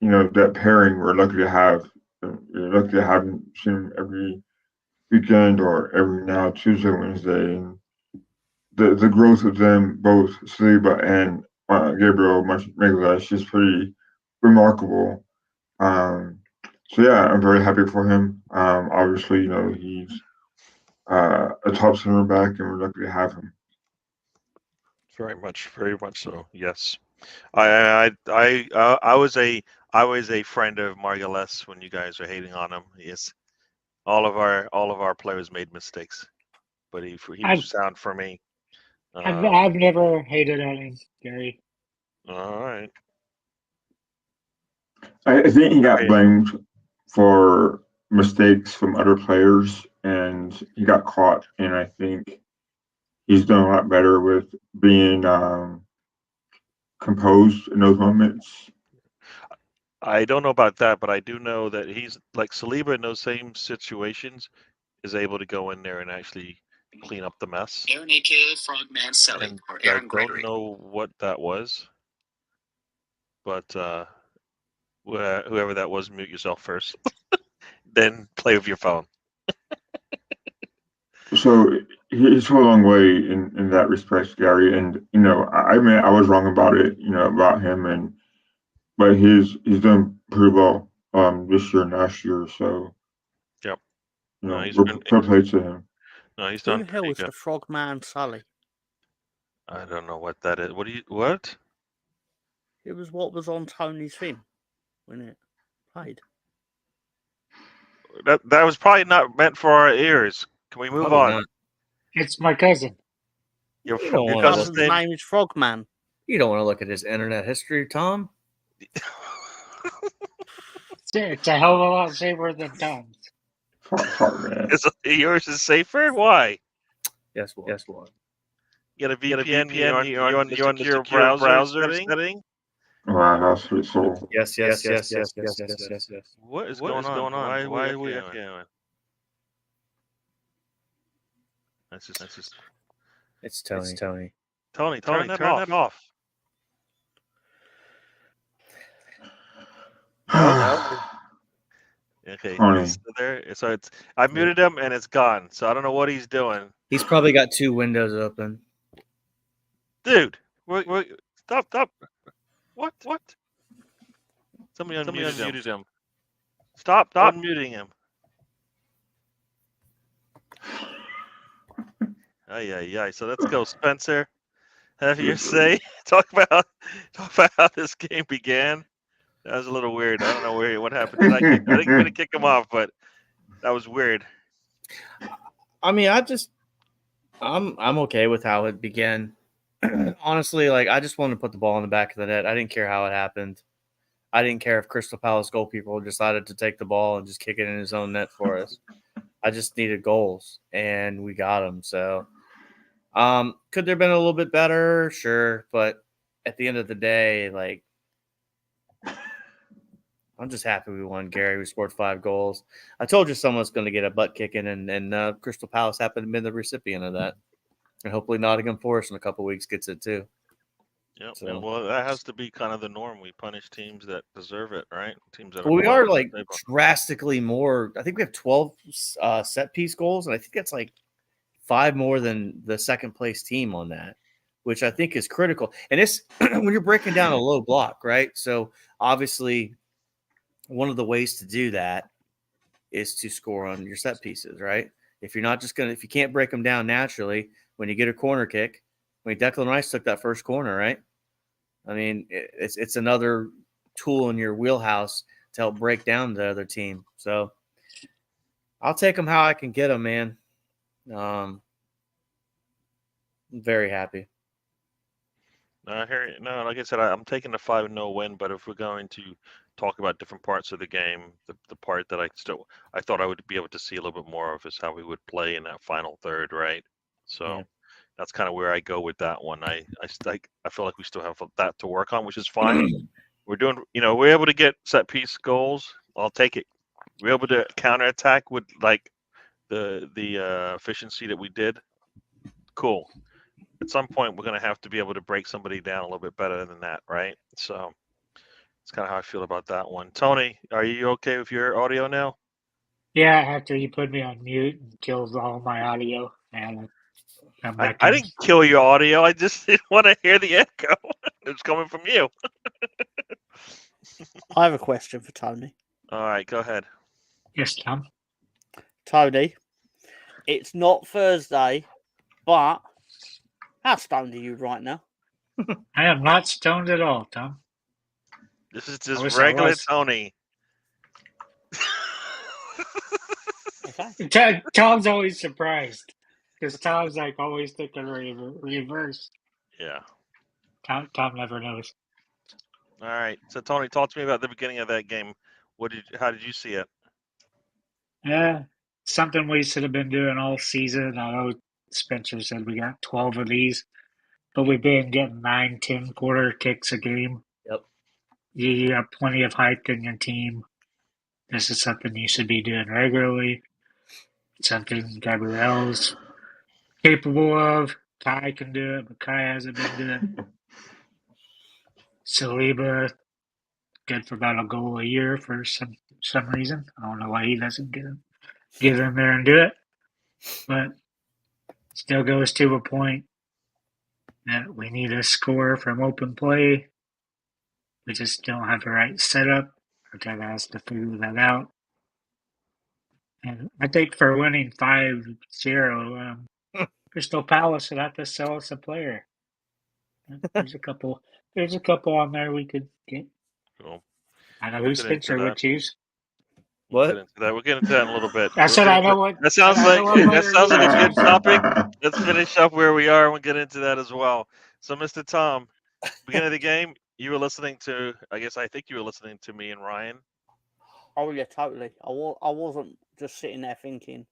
that pairing we're lucky to have. You're lucky to have him, see him every weekend or every now Tuesday, Wednesday, and the growth of them both, Saliba and Gabriel Magalhaes, is pretty remarkable. Um, so yeah, I'm very happy for him. Obviously, he's a top center back, and we're lucky to have him. Very much so. Yes, I was a friend of Margules when you guys are hating on him. Yes, all of our players made mistakes, but he was sound for me. I've never hated on him, Gary. All right. I think he got blamed for mistakes from other players, and he got caught. And I think he's done a lot better with being composed in those moments. I don't know about that, but I do know that he's like Saliba in those same situations is able to go in there and actually clean up the mess. Aaron aka Frogman Selly And or I Aaron don't Gregory. know what that was, but whoever that was, mute yourself first, then play with your phone. So he's come a long way in that respect, Gary. And I mean, I was wrong about it, about him, but he's done pretty well this year and last year. So Yep. fair play to him. No, he's Who done the hell pretty is good. the Frogman Sully? I don't know what that is. What? It was what was on Tony's thing when it played. That was probably not meant for our ears. Can we move on? Not. It's my cousin. Your Your cousin's cousin's name is Frogman. You don't want to look at his internet history, Tom. It's a hell of a lot safer than Tom's. Man. Yours is safer? Why? Yes, what? You got a VPN. You're on the secure browser setting. Wow, that's pretty cool. Yes. What is going on? Why are we FPN? That's just. It's Tony. Tony, turn that off. Okay, he's still there. So I muted him and it's gone. So I don't know what he's doing. He's probably got two windows open. Dude, stop. What? Somebody unmuted him. Stop unmuting him. Ay. So let's go, Spencer. Have your say. Talk about how this game began. That was a little weird. I don't know what happened. I didn't mean to kick him off, but that was weird. I mean, I'm okay with how it began. Honestly, I just wanted to put the ball in the back of the net. I didn't care how it happened. I didn't care if Crystal Palace goalkeeper decided to take the ball and just kick it in his own net for us. I just needed goals, and we got them. So, could there have been a little bit better? Sure, but at the end of the day, I'm just happy we won, Gary. We scored 5 goals. I told you someone's going to get a butt kicking, and Crystal Palace happened to be the recipient of that. And hopefully Nottingham Forest in a couple of weeks gets it too. Yep. So, well, that has to be kind of the norm. We punish teams that deserve it, right? Teams that we are drastically more. I think we have 12 set piece goals, and I think that's 5 more than the second place team on that, which I think is critical. And it's when you're breaking down a low block, right? So obviously, one of the ways to do that is to score on your set pieces, right? If you can't break them down naturally, when you get a corner kick, Declan Rice took that first corner, right? I mean, it's another tool in your wheelhouse to help break down the other team. So I'll take them how I can get them, man. I'm very happy. No, like I said, I'm taking the 5-0 win. But if we're going to talk about different parts of the game, the part that I thought I would be able to see a little bit more of is how we would play in that final third, right? So Yeah. that's kind of where I go with that one. I feel like we still have that to work on, which is fine. We're doing, we're able to get set piece goals. I'll take it. We're able to counterattack with like the efficiency that we did. Cool. At some point, we're going to have to be able to break somebody down a little bit better than that, right? So that's kind of how I feel about that one. Tony, are you okay with your audio now? Yeah, after you put me on mute and killed all my audio, and I'm back I in. didn't kill your audio. I just didn't want to hear the echo. It's coming from you. I have a question for Tony. All right, go ahead. Yes, Tom. Tony, it's not Thursday, but how stoned are you right now? I am not stoned at all, Tom. This is I just wish I regular was. Tony. Okay. Tom's always surprised because Tom's like always thinking reverse. Yeah. Tom never knows. All right. So Tony, talk to me about the beginning of that game. How did you see it? Yeah, something we should have been doing all season. I know Spencer said we got 12 of these, but we've been getting 9, 10 quarter kicks a game. Yep. You got plenty of height in your team. This is something you should be doing regularly. Something Gabrielle's capable of. Kai can do it, but Kai hasn't been doing it. Saliba, good for about a goal a year for some reason. I don't know why he doesn't get in there and do it. But still goes to a point that we need a score from open play. We just don't have the right setup. Arteta has to figure that out. And I think for winning 5-0, Crystal Palace would have to sell us a player. There's a couple on there we could get. Cool. I know We'll who get into Spencer would that. choose. We'll What? get into that. We'll get into that in a little bit. I said I know what. That sounds I like know what that player sounds you like a would good choose. topic. Let's finish up where we are and we'll get into that as well. So, Mr. Tom, beginning of the game, you were listening to. I think you were listening to me and Ryan. Oh yeah, totally. I wasn't just sitting there thinking,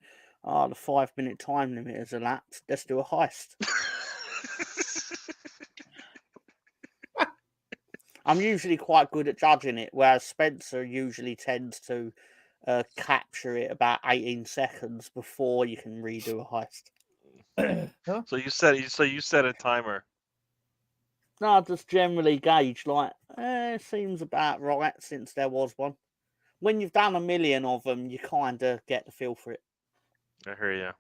"Oh, the 5-minute time limit has elapsed. Let's do a heist." I'm usually quite good at judging it, whereas Spencer usually tends to capture it about 18 seconds before you can redo a heist. Huh? So you set a timer. No, I just generally gauge it seems about right since there was one. When you've done 1 million of them, you kind of get the feel for it. I hear you.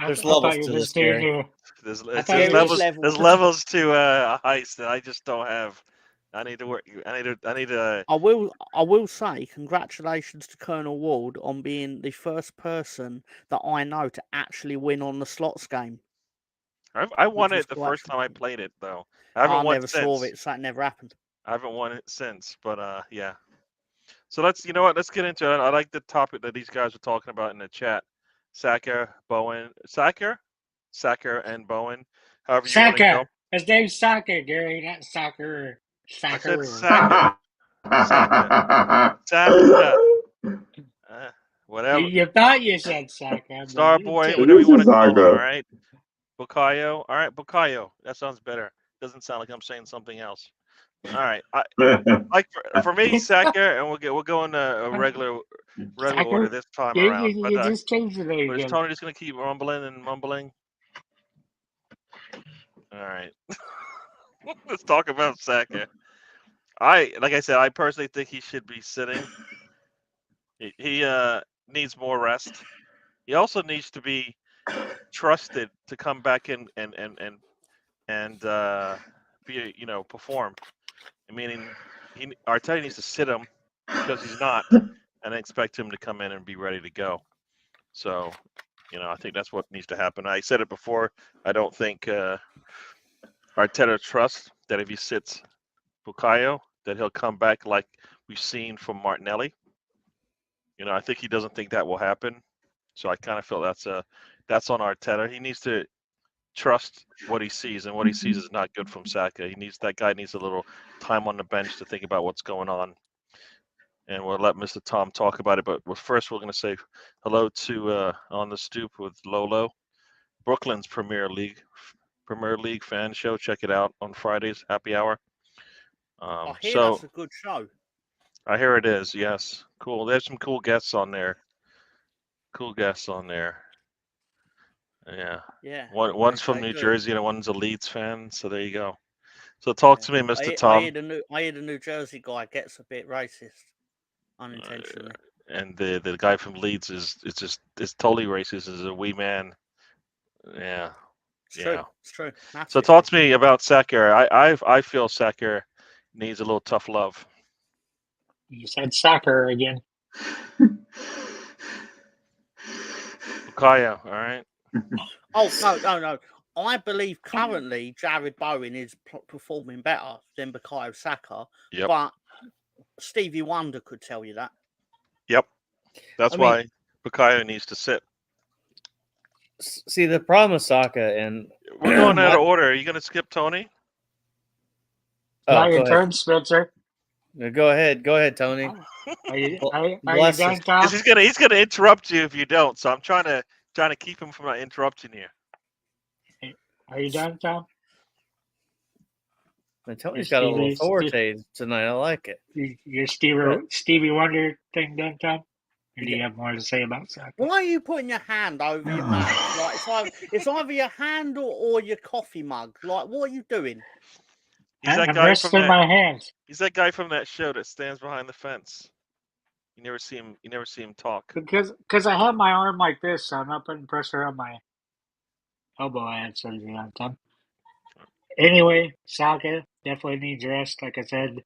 There's I levels thought you to were this, just doing Gary. your. There's thought There you is were levels. there's levels to a heist that I just don't have. I need to work. I need to. I will say congratulations to Colonel Ward on being the first person that I know to actually win on the slots game. I won was it the quite first time I shocking. played it though. I haven't I won never since. saw it, so that never happened. I haven't won it since, but yeah. So let's get into it. I like the topic that these guys were talking about in the chat. Saka, Bowen, Saka and Bowen. However you want to go. Saka. His name's Saka, Gary, not soccer. I said Saka. Saka. Whatever. You thought you said Saka. Star Boy, but whatever you want to call him. Saka. All right. Bukayo. All right, Bukayo. That sounds better. Doesn't sound like I'm saying something else. All right. Like for me, Saka, and we'll go in a regular Saka? order this time You around. But just changed the name is again. Tony just gonna keep rumbling and mumbling? All right. Let's talk about Saka. Like I said, I personally think he should be sitting. He needs more rest. He also needs to be trusted to come back in and be perform. Meaning, Arteta needs to sit him because he's not, and expect him to come in and be ready to go. So, I think that's what needs to happen. I said it before. I don't think Arteta trusts that if he sits Bukayo, that he'll come back like we've seen from Martinelli. I think he doesn't think that will happen. So I kind of feel that's on Arteta. He needs to trust what he sees, and what he sees is not good from Saka. That guy needs a little time on the bench to think about what's going on. And we'll let Mr. Tom talk about it. But first, we're going to say hello to On the Stoop with Lolo, Brooklyn's Premier League fan show. Check it out on Fridays, happy hour. I hear that's a good show. I hear it is, yes. Cool. There's some cool guests on there. Yeah. Yeah. One's from Okay, New good. Jersey and one's a Leeds fan. So there you go. So talk to me, Mr. Tom. I hear the New Jersey guy gets a bit racist unintentionally. And the guy from Leeds is totally racist. Is a wee man. Yeah. It's true. It's true. So talk to me about Saka. I feel Saka needs a little tough love. You said soccer again. Bukayo, all right? Oh, no. I believe currently Jared Bowen is performing better than Bukayo Saka. Yep. But Stevie Wonder could tell you that. Yep. That's why Bukayo needs to sit. See, the problem with Saka, and we're going out of order. Are you going to skip Tony? Now your turn, Spencer. Go ahead, Tony. Are you done, Tom? He's gonna interrupt you if you don't. So I'm trying to keep him from not interrupting you. Are you done, Tom? Tony's got a little authority tonight. I like it. Your Stevie Wonder thing done, Tom? Or do you have more to say about Saka? Why are you putting your hand over your mouth? Like it's either your hand or your coffee mug. Like, what are you doing? I'm resting my hands. He's that guy from that show that stands behind the fence. You never see him talk. Because I have my arm like this, so I'm not putting pressure on my elbow. I had surgery on time. Anyway, Saka definitely needs rest. Like I said,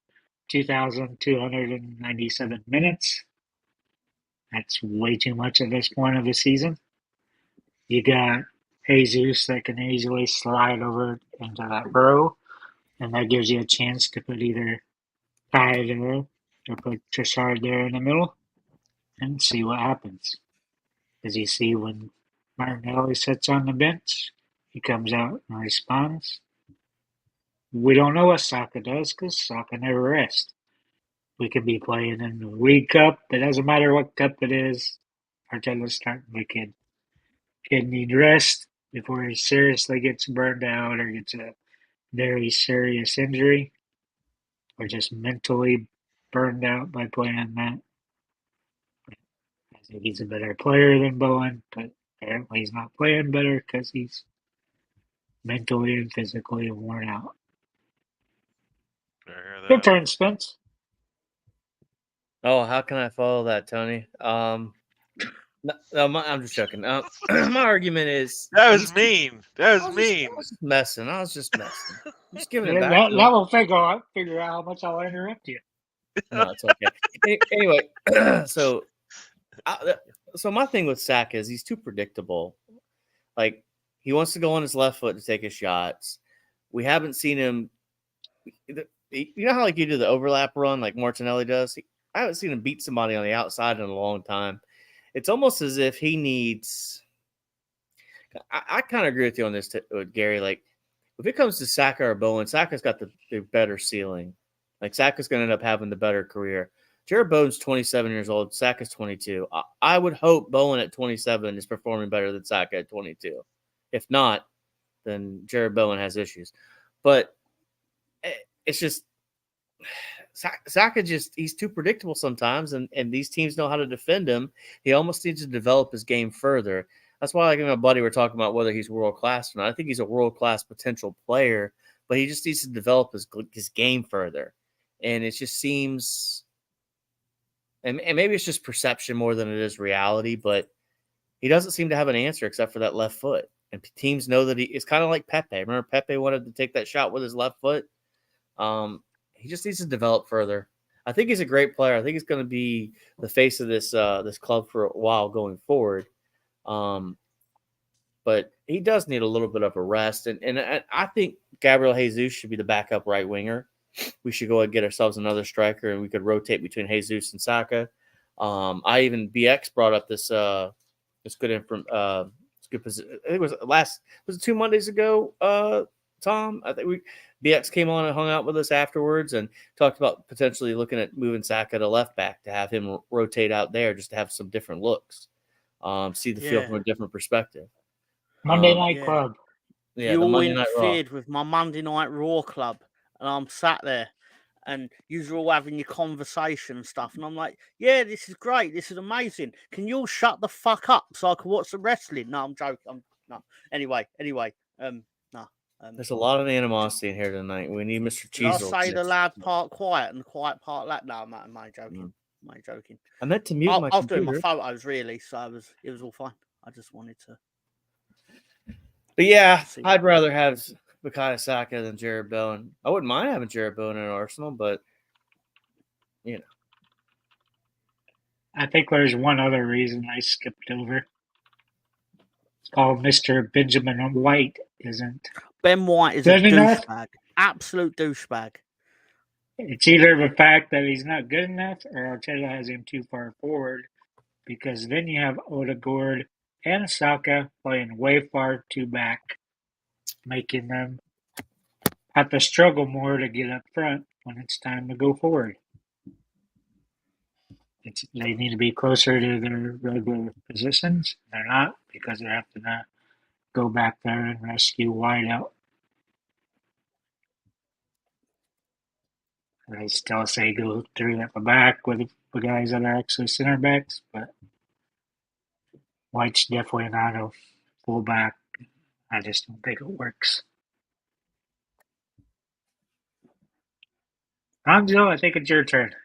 2,297 minutes. That's way too much at this point of the season. You got Jesus that can easily slide over into that row, and that gives you a chance to put either Kai there or put Trossard there in the middle and see what happens. As you see, when Martinelli sits on the bench, he comes out and responds. We don't know what Saka does because Saka never rests. We could be playing in the League Cup. It doesn't matter what cup it is. Arteta's starting the kid. Kid need rest before he seriously gets burned out or gets a very serious injury or just mentally burned out by playing that. I think he's a better player than Bowen, but apparently he's not playing better because he's mentally and physically worn out. Your turn, Spence. Oh, how can I follow that, Tony? No, I'm just joking. My argument is that was mean. I was just messing. I'm just giving it back. Now we'll figure out how much I'll interrupt you. No, it's okay. Anyway, so my thing with Saka is he's too predictable. Like, he wants to go on his left foot to take his shots. We haven't seen him. You know how like you do the overlap run like Martinelli does? I haven't seen him beat somebody on the outside in a long time. It's almost as if he needs. I kind of agree with you on this, with Gary. Like, if it comes to Saka or Bowen, Saka's got the better ceiling. Like, Saka's going to end up having the better career. Jared Bowen's 27 years old. Saka's 22. I would hope Bowen at 27 is performing better than Saka at 22. If not, then Jared Bowen has issues. But it's just Saka he's too predictable sometimes, and these teams know how to defend him. He almost needs to develop his game further. That's why, like my buddy, we're talking about whether he's world-class or not. I think he's a world-class potential player, but he just needs to develop his game further. And it just seems, and maybe it's just perception more than it is reality, but he doesn't seem to have an answer except for that left foot. And teams know that it's kind of like Pepe. Remember Pepe wanted to take that shot with his left foot? He just needs to develop further. I think he's a great player. I think he's going to be the face of this club for a while going forward. But he does need a little bit of a rest. And I think Gabriel Jesus should be the backup right winger. we should go and get ourselves another striker, and we could rotate between Jesus and Saka. I even BX brought up this good good position. I think it was it 2 Mondays ago, Tom? I think BX came on and hung out with us afterwards and talked about potentially looking at moving Saka to left back to have him rotate out there just to have some different looks. See the field from a different perspective. Monday Night Yeah. Club. Yeah, You the all Monday Night Raw. interfered with my Monday Night Raw club, and I'm sat there, and you're all having your conversation and stuff, and I'm like, yeah, this is great, this is amazing. Can you all shut the fuck up so I can watch some wrestling? No, I'm joking. No. Anyway, no. There's a lot of animosity in here tonight. We need Mr. Did I Cheezel. say the loud part quiet and the quiet part loud? No, I'm joking. I'm joking. I meant to mute my I was doing computer. my photos really, so it was all fine. I just wanted to. But yeah, I'd rather have Bukayo Saka than Jared Bowen. I wouldn't mind having Jared Bowen in Arsenal, but you know. I think there's one other reason I skipped over. It's called Mr. Benjamin White, isn't. Ben White is a douchebag. Absolute douchebag. It's either the fact that he's not good enough or Arteta has him too far forward, because then you have Odegaard and Saka playing way far too back, making them have to struggle more to get up front when it's time to go forward. They need to be closer to their regular positions. They're not, because they have to not go back there and rescue wide out. I still say go through at the back with the guys that are actually center backs, but White's definitely not a fullback. I just don't think it works. Anjo, I think it's your turn.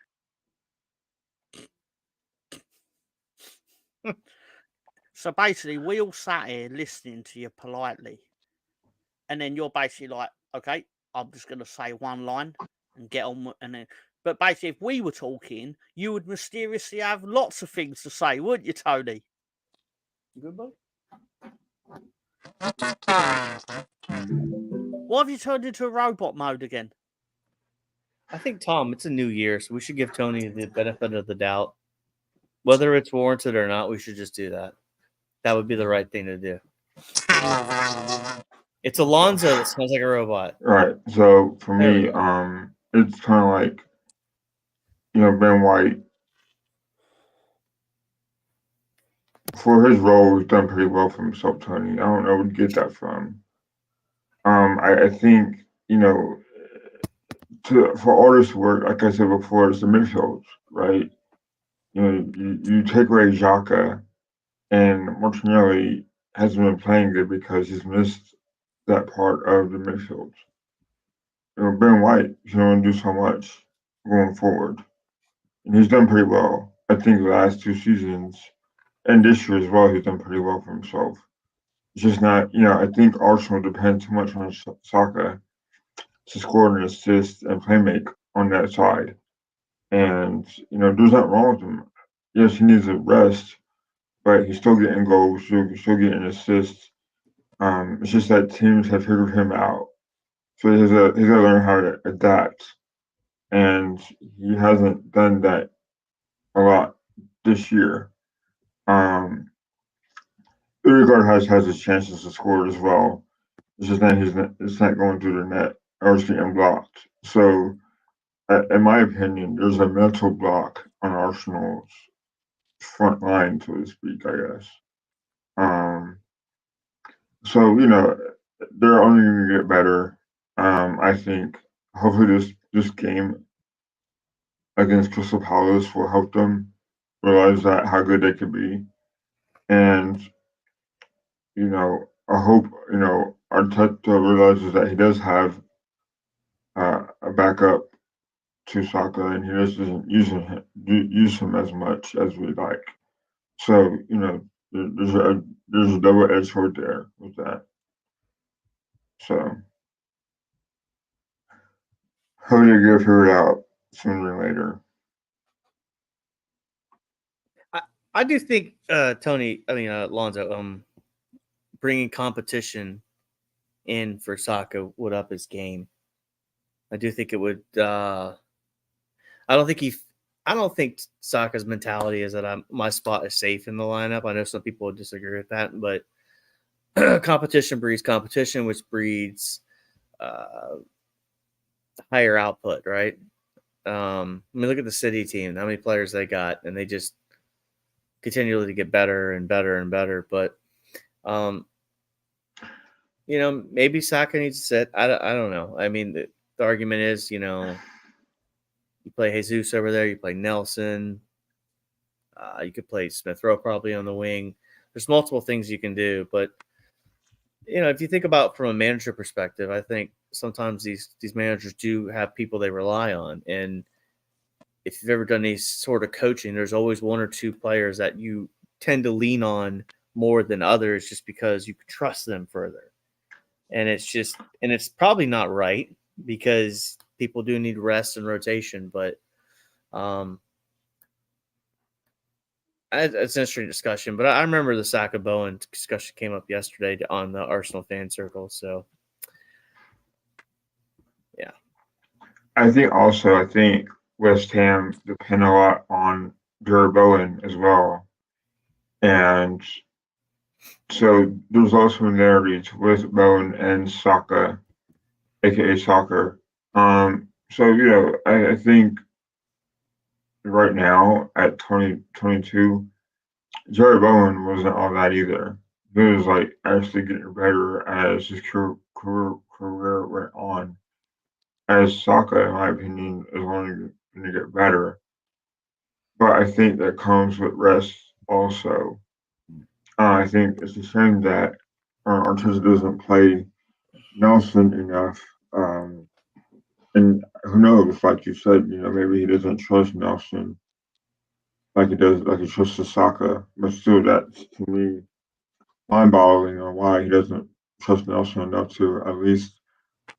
So basically, we all sat here listening to you politely, and then you're basically like, "Okay, I'm just going to say one line and get on." And then, but basically, if we were talking, you would mysteriously have lots of things to say, wouldn't you, Tony? Good buddy. Why have you turned into a robot mode again? I think, Tom, it's a new year, so we should give Tony the benefit of the doubt. Whether it's warranted or not, we should just do that. That would be the right thing to do. It's Alonzo that sounds like a robot. Right. So for me, it's kind of like, Ben White, for his role, he's done pretty well for himself, Tony. I don't know where to get that from. I think, for all this work, like I said before, it's the midfield, right? You take away Xhaka, and Martinelli hasn't been playing good because he's missed that part of the midfield. Ben White can only do so much going forward, and he's done pretty well. I think the last 2 seasons and this year as well, he's done pretty well for himself. It's just not, I think Arsenal depend too much on Saka to score an assist and play make on that side. And, there's nothing wrong with him. Yes, he needs a rest, but he's still getting goals, he's still getting assists. It's just that teams have figured him out. So he's got to learn how to adapt. And he hasn't done that a lot this year. Odegaard has his chances to score as well. It's just that it's not going through the net or it's getting blocked. So, in my opinion, there's a mental block on Arsenal's front line, so to speak, I guess. So, they're only going to get better. I think hopefully this game against Crystal Palace will help them realize that how good they could be. And, I hope, Arteta realizes that he does have a backup to Saka, and he just doesn't use him as much as we like. So, there's a double-edged sword there with that. So, hopefully you'll figure it out sooner or later. I do think Lonzo, bringing competition in for Saka would up his game. I do think it would. I don't think Saka's mentality is that my spot is safe in the lineup. I know some people would disagree with that, but competition breeds competition, which breeds higher output, right? I mean, look at the City team, how many players they got, and they just continually get better and better and better. But, maybe Saka needs to sit. I don't know. I mean, the argument is, you play Jesus over there, you play Nelson. You could play Smith Rowe probably on the wing. There's multiple things you can do, but if you think about from a manager perspective, I think sometimes these managers do have people they rely on. And if you've ever done any sort of coaching, there's always one or two players that you tend to lean on more than others just because you can trust them further. And it's probably not right because people do need rest and rotation, but it's an interesting discussion. But I remember the Saka Bowen discussion came up yesterday on the Arsenal fan circle. So, yeah. I think West Ham depend a lot on Jared Bowen as well. And so there's also similarities with Bowen and Saka, aka Soccer. So I think right now at 2022, Jared Bowen wasn't all that either. He was like actually getting better as his career went on. As Saka, in my opinion, is only going to get better. But I think that comes with rest also. I think it's a shame that Arteta doesn't play Nelson enough. And who knows, like you said, maybe he doesn't trust Nelson like he trusts Saka. But still, that's to me mind-boggling on why he doesn't trust Nelson enough to at least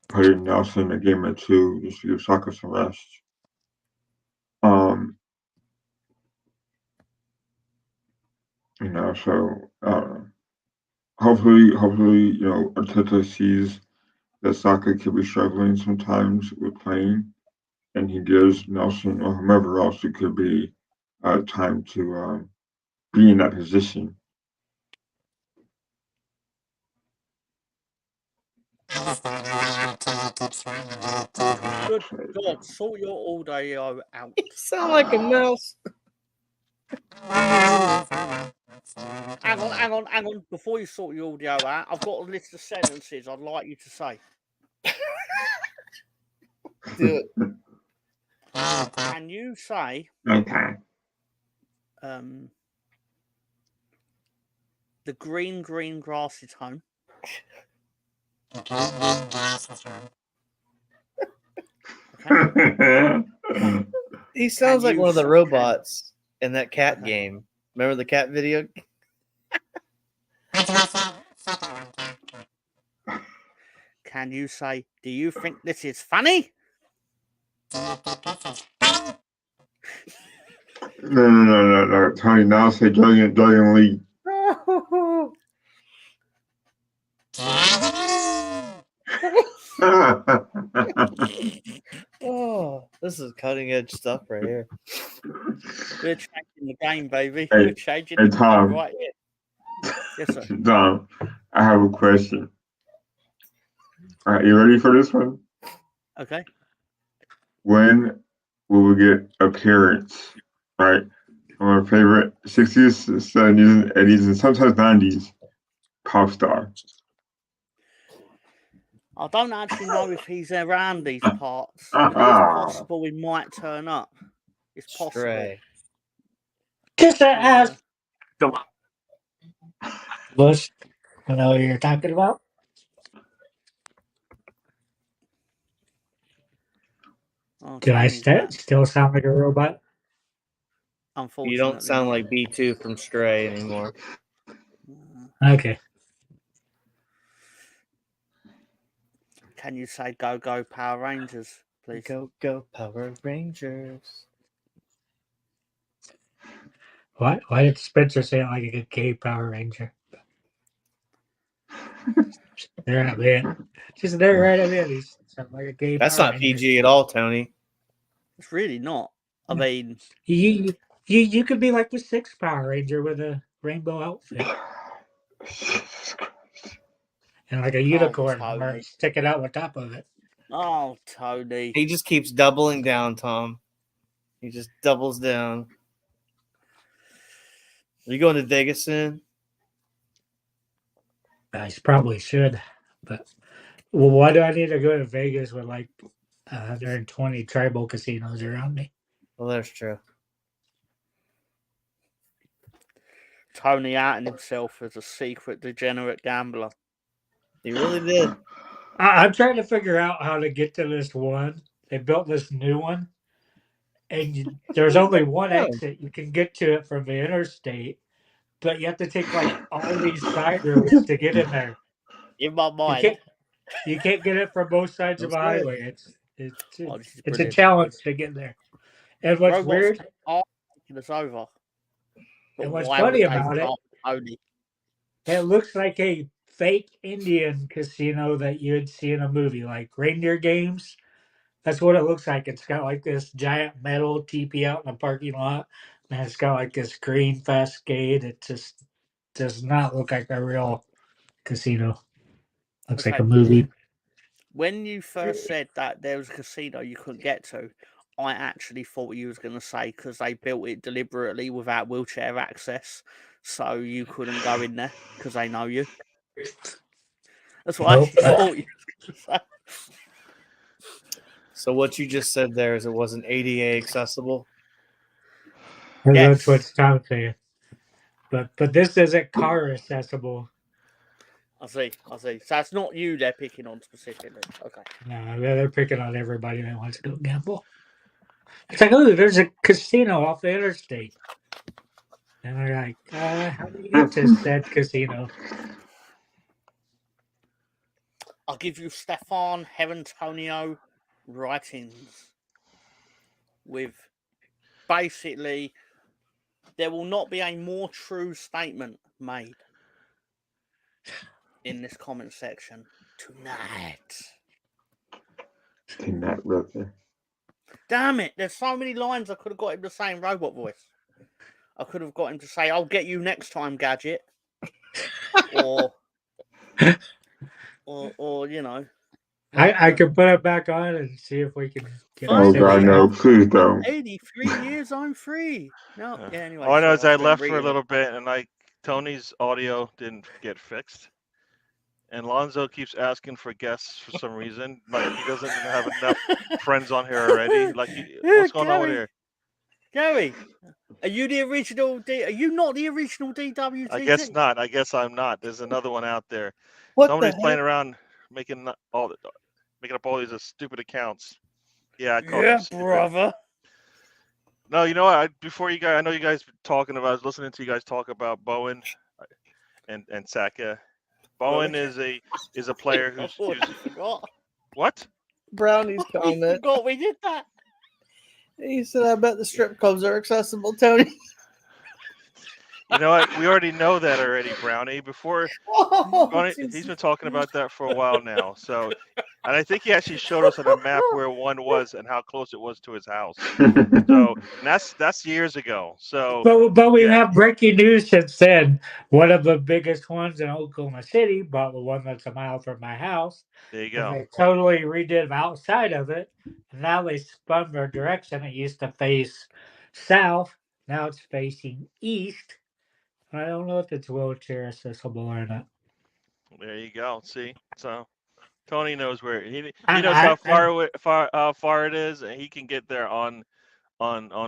put in Nelson a game or two just to give Saka some rest. So hopefully, Arteta sees that Saka could be struggling sometimes with playing, and he gives Nelson or whomever else it could be time to be in that position. Good God, sort your audio out. You sound like a mouse. Hang on. Before you sort your audio out, I've got a list of sentences I'd like you to say. Do it. Can you say Okay. the green grass is home? Okay. He sounds like one of the robots in that cat game. Remember the cat video? Can you say, do you think this is funny? No. Tony, now say Dragon Lee. Oh, this is cutting edge stuff right here. We're changing the game, baby. Hey, We're changing hey, the Tom. game right here. Yes, sir. Tom, I have a question. All right, you ready for this one? Okay. When will we get appearance, right? From our favorite 60s, 70s, 80s, and sometimes 90s pop star? I don't actually know if he's around these parts, but it is possible he might turn up. It's possible. Stray. Just to ask. Bush, you know what you're talking about? Oh, Do I Tony's still sound like a robot? Unfortunately, You don't sound not. like B2 from Stray anymore. Okay. Can you say go Power Rangers, please? Go Power Rangers. Why did Spencer say it like a gay Power Ranger? They're not man. Just they're right at it. Something like a gay That's Power not Ranger. PG at all, Tony. It's really not. I Yeah. mean, You could be like the sixth Power Ranger with a rainbow outfit and like a unicorn Tony. sticking out on top of it. Oh, Tony. He just keeps doubling down, Tom. He just doubles down. Are you going to Vegas soon? I probably should, but well, why do I need to go to Vegas with like 120 tribal casinos around me? Well, that's true. Tony outing himself as a secret degenerate gambler. He really did. I'm trying to figure out how to get to this one. They built this new one, and there's only one exit. You can get to it from the interstate, but you have to take like all these side roads to get in there. In my You mind. can't, you can't get it from both sides of the That's highway. It's Oh, this is it's a brilliant. challenge to get there. And what's Robots weird, are taking us over. But and what's why funny would they about it, start Tony? it looks like a fake Indian casino that you would see in a movie, like Reindeer Games. That's what it looks like. It's got like this giant metal teepee out in the parking lot, and it's got like this green facade. It just does not look like a real casino. Looks like a Okay. movie. When you first said that there was a casino you couldn't get to, I actually thought you was going to say because they built it deliberately without wheelchair access, so you couldn't go in there because they know you. That's what Nope. I thought you was going to say. So what you just said there is it wasn't ADA accessible. That's Yes. what Tom's saying. But this isn't car accessible. I see. So it's not you they're picking on specifically. Okay. No, they're picking on everybody that wants to go gamble. It's like, oh, there's a casino off the interstate. And they're like, how do you get to said casino? I'll give you Stefan Herentonio writings with basically there will not be a more true statement made in this comment section tonight. Tonight, brother. Damn it, there's so many lines I could have got him to say in robot voice. I could have got him to say, I'll get you next time, Gadget. or you know. I can put it back on and see if we can get Oh, it. God, no. Please don't. 83 years I'm free. No, yeah, anyway. All I know is I I've been left for a reading it. little bit, and Tony's audio didn't get fixed. And Lonzo keeps asking for guests for some reason. Like he doesn't have enough friends on here already. Like, what's going on with here? Gary, are you the original? Are you not the original DWTT? I guess not. I guess I'm not. There's another one out there. What Somebody's the playing heck? around making up all these stupid accounts. Yeah, I call Yeah, them stupid. brother. No, you know what? Before you guys, I know you guys been talking about. I was listening to you guys talk about Bowen and Saka. Bowen is a player who's forgot. what? Brownie's We comment. forgot we did that. He said, "I bet the strip clubs are accessible, Tony." You know what? We already know that already, Brownie. Before Brownie, he's been talking about that for a while now. So, and I think he actually showed us on a map where one was and how close it was to his house. So, and that's years ago. So, But we yeah. have breaking news since then. One of the biggest ones in Oklahoma City bought the one that's a mile from my house. There you And go. they totally redid outside of it. And now they spun their direction. It used to face south. Now it's facing east. I don't know if it's wheelchair accessible or not. There you go. See, so Tony knows where he I- knows I- how far it is, and he can get there on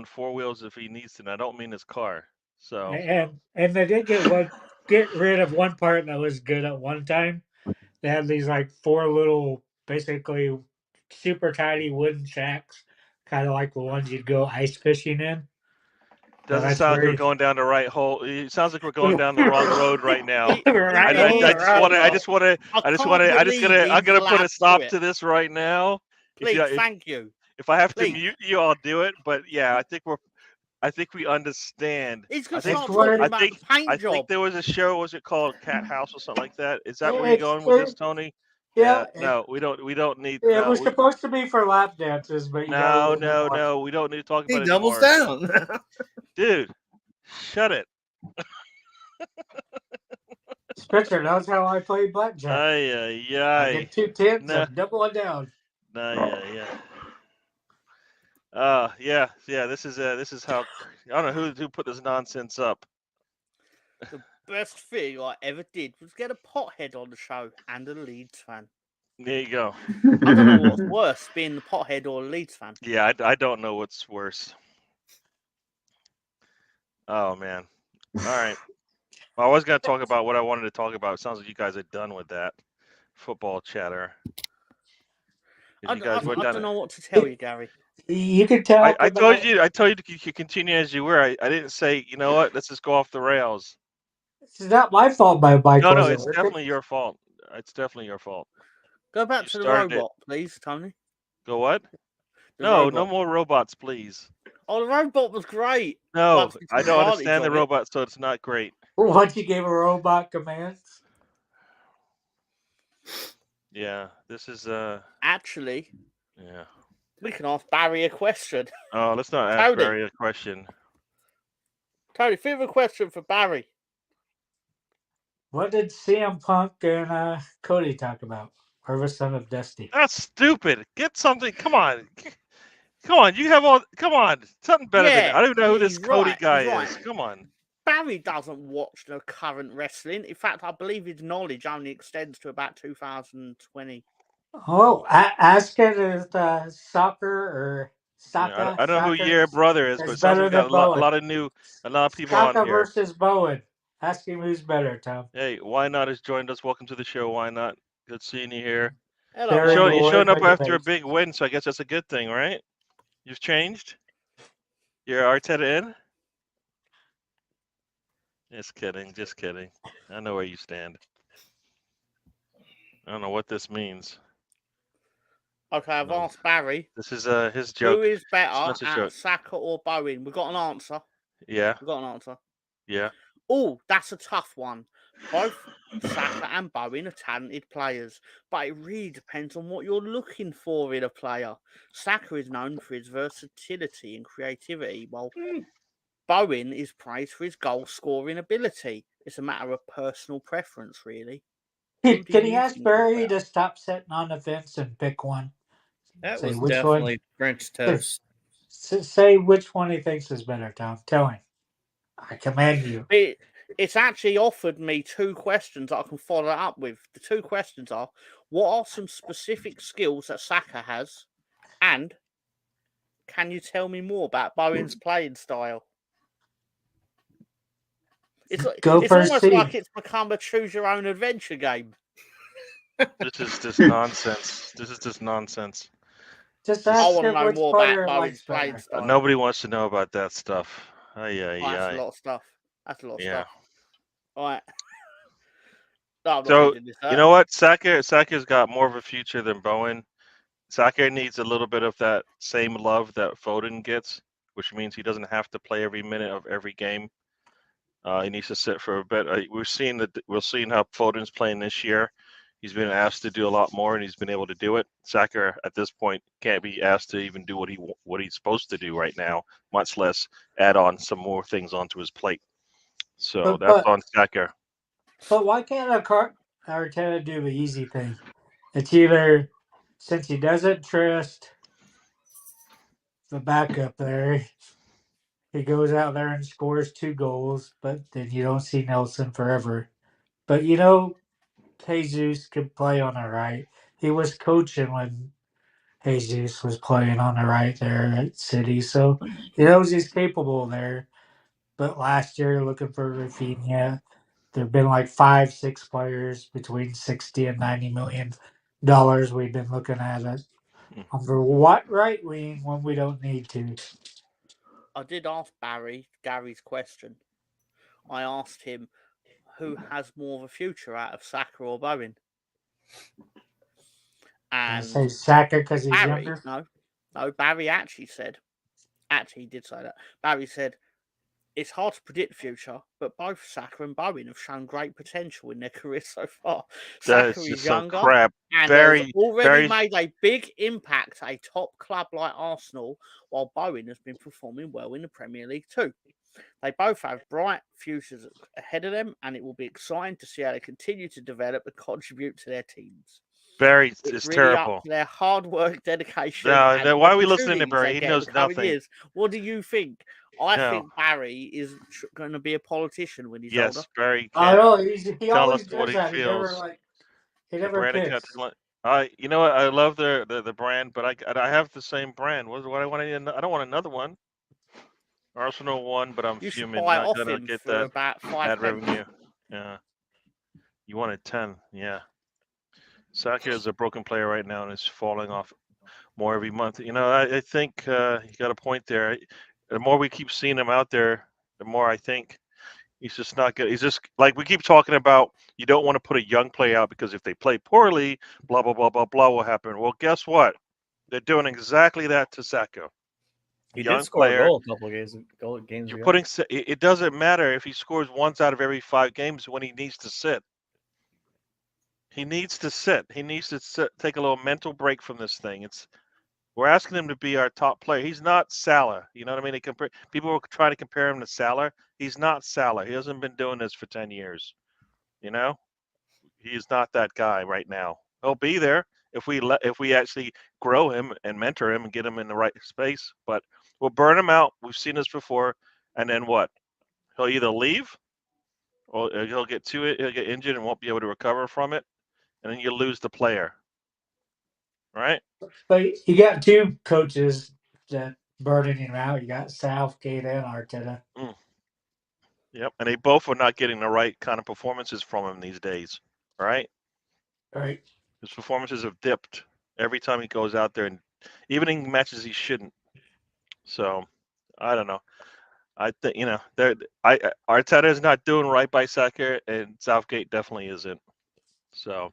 four wheels if he needs to. And I don't mean his car. So And they did get rid of one part that was good at one time. They had these like four little, basically super tiny wooden shacks, kind of like the ones you'd go ice fishing in. doesn't sound like we're going down the right hole. It sounds like we're going down the wrong road right now. I'm gonna put a stop to this right now. Please, thank you. If I have to mute you, I'll do it. But yeah, I think we understand. He's gonna I start talking about the paint job. think there was a show. Was it called Cat House or something like that? Is that where you're going with this, Tony? Yeah, No, we don't need. it No, was supposed to be for lap dances, but you got a no, little bit more. no. We don't need to talk He about it doubles anymore, down. dude. Shut it. Spencer knows how I play blackjack. Ay, ay, I ay. get 2 tens, No, I'm doubling down. no, yeah. Yeah. This is how I don't know who put this nonsense up. The best thing I ever did was get a pothead on the show and a Leeds fan. There you go. I don't know what's worse, being the pothead or a Leeds fan. Yeah, I don't know what's worse. Oh man. All right. Well, I was gonna talk about what I wanted to talk about. It sounds like you guys are done with that football chatter. I You guys went down. don't know what to tell you, Gary. You can talk I about. told you you could continue as you were. I didn't say, you know what, let's just go off the rails. It's not my fault my bike No, wasn't it's working. definitely your fault. It's definitely your fault. Go back You to the started it. robot, please, Tony. Go what? The No, robot. no more robots, please. Oh, the robot was great. No, Once we I took don't advantage understand the of it. robot, so it's not great. Once you gave a robot commands. Yeah, this is Actually, yeah. we can ask Barry a question. Oh, let's not ask Tony. Barry a question. Tony, think of a question for Barry. What did CM Punk and Cody talk about? Or Son of Dusty? That's stupid. Get something. Come on. Come on. You have all. Come on. Something better than. Yeah, I don't even know who this he's Cody right, guy he's right. is. Come on. Barry doesn't watch the current wrestling. In fact, I believe his knowledge only extends to about 2020. Oh, ask it if soccer or Yeah, Saka. I don't know who Soccer your brother is, but is it sounds like better we got than Bowen. a lot of people Saka on here. versus Bowen. Ask him who's better, Tom. Hey, Why Not has joined us. Welcome to the show. Why Not? Good seeing you here. Hello, They're Bowen. You're showing up bored after a debate. big win, so I guess that's a good thing, right? You've changed. You're Arteta in. Just kidding. I know where you stand. I don't know what this means. Okay, I've No. asked Barry. This is his joke. Who is better Spencer's at joke. Saka or Bowen? We've got an answer. Yeah. Yeah. Oh, that's a tough one. Both Saka and Bowen are talented players, but it really depends on what you're looking for in a player. Saka is known for his versatility and creativity, while Bowen is praised for his goal-scoring ability. It's a matter of personal preference, really. Who do Can he you ask think is Barry better? to stop sitting on the fence and pick one? That Say was which definitely French toast. Say which one he thinks is better, Tom. Tell him. I command you. It's actually offered me two questions that I can follow up with. The two questions are, what are some specific skills that Saka has? And can you tell me more about Bowen's playing style? It's Go for almost C. like it's become a choose your own adventure game. This is just nonsense. Just I ask want to him know which more about player Bowen's likes playing better. style. Nobody wants to know about that stuff. That's a lot of stuff. That's a lot of Yeah. stuff. All right. No, I'm not So reading this out. you know what? Saka's got more of a future than Bowen. Saka needs a little bit of that same love that Foden gets, which means he doesn't have to play every minute of every game. He needs to sit for a bit. We're seeing how Foden's playing this year. He's been asked to do a lot more, and he's been able to do it. Saka at this point can't be asked to even do what he's supposed to do right now, much less add on some more things onto his plate. So that's on Saka. But why can't Arteta do the easy thing? It's either, since he doesn't trust the backup there, he goes out there and scores 2 goals, but then you don't see Nelson forever. But Jesus can play on the right. He was coaching when Jesus was playing on the right there at City, so he knows he's capable there. But last year, looking for Rafinha, there have been like 5-6 players between $60 and $90 million we've been looking at it. For what right wing when we don't need to? I did ask Gary's question. I asked him who has more of a future out of Saka or Bowen. I And say Saka because he's Barry, younger. no, Barry actually did say that. Barry said It's hard to predict the future, but both Saka and Bowen have shown great potential in their careers so far. That's Saka just is some younger crap. and Very, has already very. made a big impact at a top club like Arsenal, while Bowen has been performing well in the Premier League too. They both have bright futures ahead of them, and it will be exciting to see how they continue to develop and contribute to their teams. Barry It's is really terrible. up to their hard work, dedication, No, and why are we listening to opportunities Barry? they He get in knows the coming nothing. years. What do you think? I No. think Barry is going to be a politician when he's Yes, older. Barry I can't know he tell always us what does he that. He never feels. he The never brand account. picks. You know what? I love the brand, but I have the same brand. What I want? I don't want another one. Arsenal won, but I'm You should fuming. buy it Not off gonna him get for that about ad £5. revenue. Yeah, you wanted 10. Yeah, Saka is a broken player right now, and is falling off more every month. You know, I think you got a point there. The more we keep seeing him out there, the more I think he's just not good. He's just like we keep talking about. You don't want to put a young player out because if they play poorly, blah blah blah blah blah will happen. Well, guess what? They're doing exactly that to Saka. He Young did score player. a goal a couple of games You're ago. putting. It doesn't matter if he scores once out of every 5 games when he needs to sit. He needs to sit. He needs to take a little mental break from this thing. We're asking him to be our top player. He's not Salah. You know what I mean? People will try to compare him to Salah. He's not Salah. He hasn't been doing this for 10 years. You know, he's not that guy right now. He'll be there if we actually grow him and mentor him and get him in the right space. But we'll burn him out. We've seen this before. And then what? He'll either leave or he'll get injured and won't be able to recover from it. And then you lose the player. Right? But you got two coaches that burning him out. You got Southgate and Arteta. Yep. And they both are not getting the right kind of performances from him these days. Right? Right. His performances have dipped every time he goes out there, and even in matches he shouldn't. So I don't know. I think Arteta is not doing right by Saka, and Southgate definitely isn't. So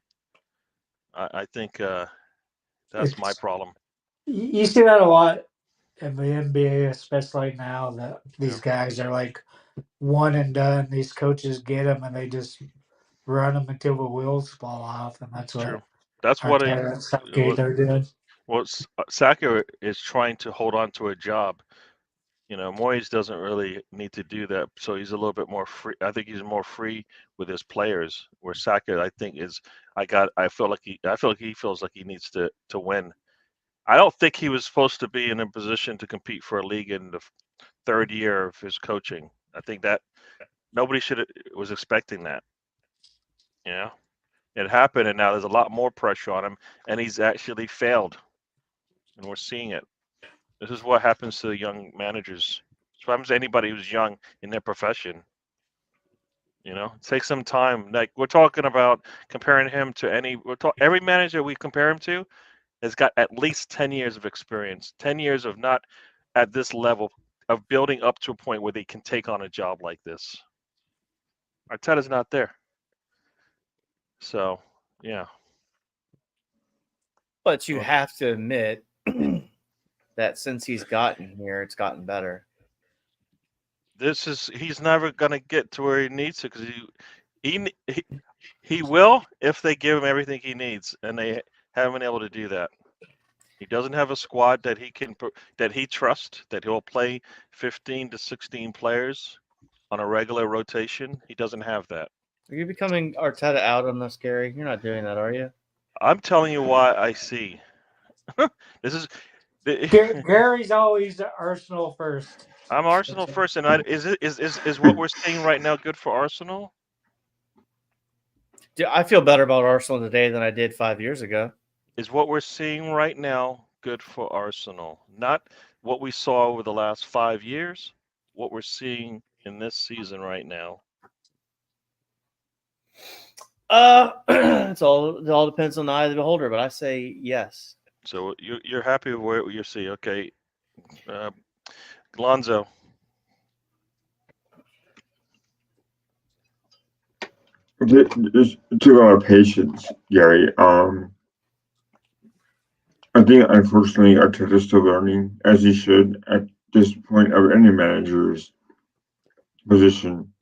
I think that's my problem. You see that a lot in the NBA, especially now that these guys are like one and done. These coaches get them and they just run them until the wheels fall off, and that's True. what That's what Arteta and Southgate are doing. Saka is trying to hold on to a job. You know, Moyes doesn't really need to do that, so he's a little bit more free. I think he's more free with his players. Where Saka, I think, I feel like he feels like he needs to win. I don't think he was supposed to be in a position to compete for a league in the 3rd year of his coaching. I think that nobody was expecting that. You know, it happened, and now there's a lot more pressure on him, and he's actually failed, and we're seeing it. This is what happens to young managers. It's what happens to anybody who's young in their profession. You know, take some time. Like we're talking about comparing him to every manager we compare him to has got at least 10 years of experience, 10 years of not at this level of building up to a point where they can take on a job like this. Arteta's not there. So, yeah. But you have to admit that since he's gotten here, it's gotten better. He's never going to get to where he needs to because he will if they give him everything he needs, and they haven't been able to do that. He doesn't have a squad that he trusts, that he'll play 15 to 16 players on a regular rotation. He doesn't have that. Are you becoming Arteta out on this, Gary? You're not doing that, are you? I'm telling you why I see. This is Gary's always Arsenal first. I'm Arsenal first, and is what we're seeing right now good for Arsenal? I feel better about Arsenal today than I did 5 years ago. Is what we're seeing right now good for Arsenal? Not what we saw over the last 5 years, what we're seeing in this season right now. It all depends on the eye of the beholder, but I say yes. So you're happy with what you see, okay? Lonzo. Just took a lot of patience, Gary. I think, unfortunately, Arteta's still learning, as he should at this point of any managers. position.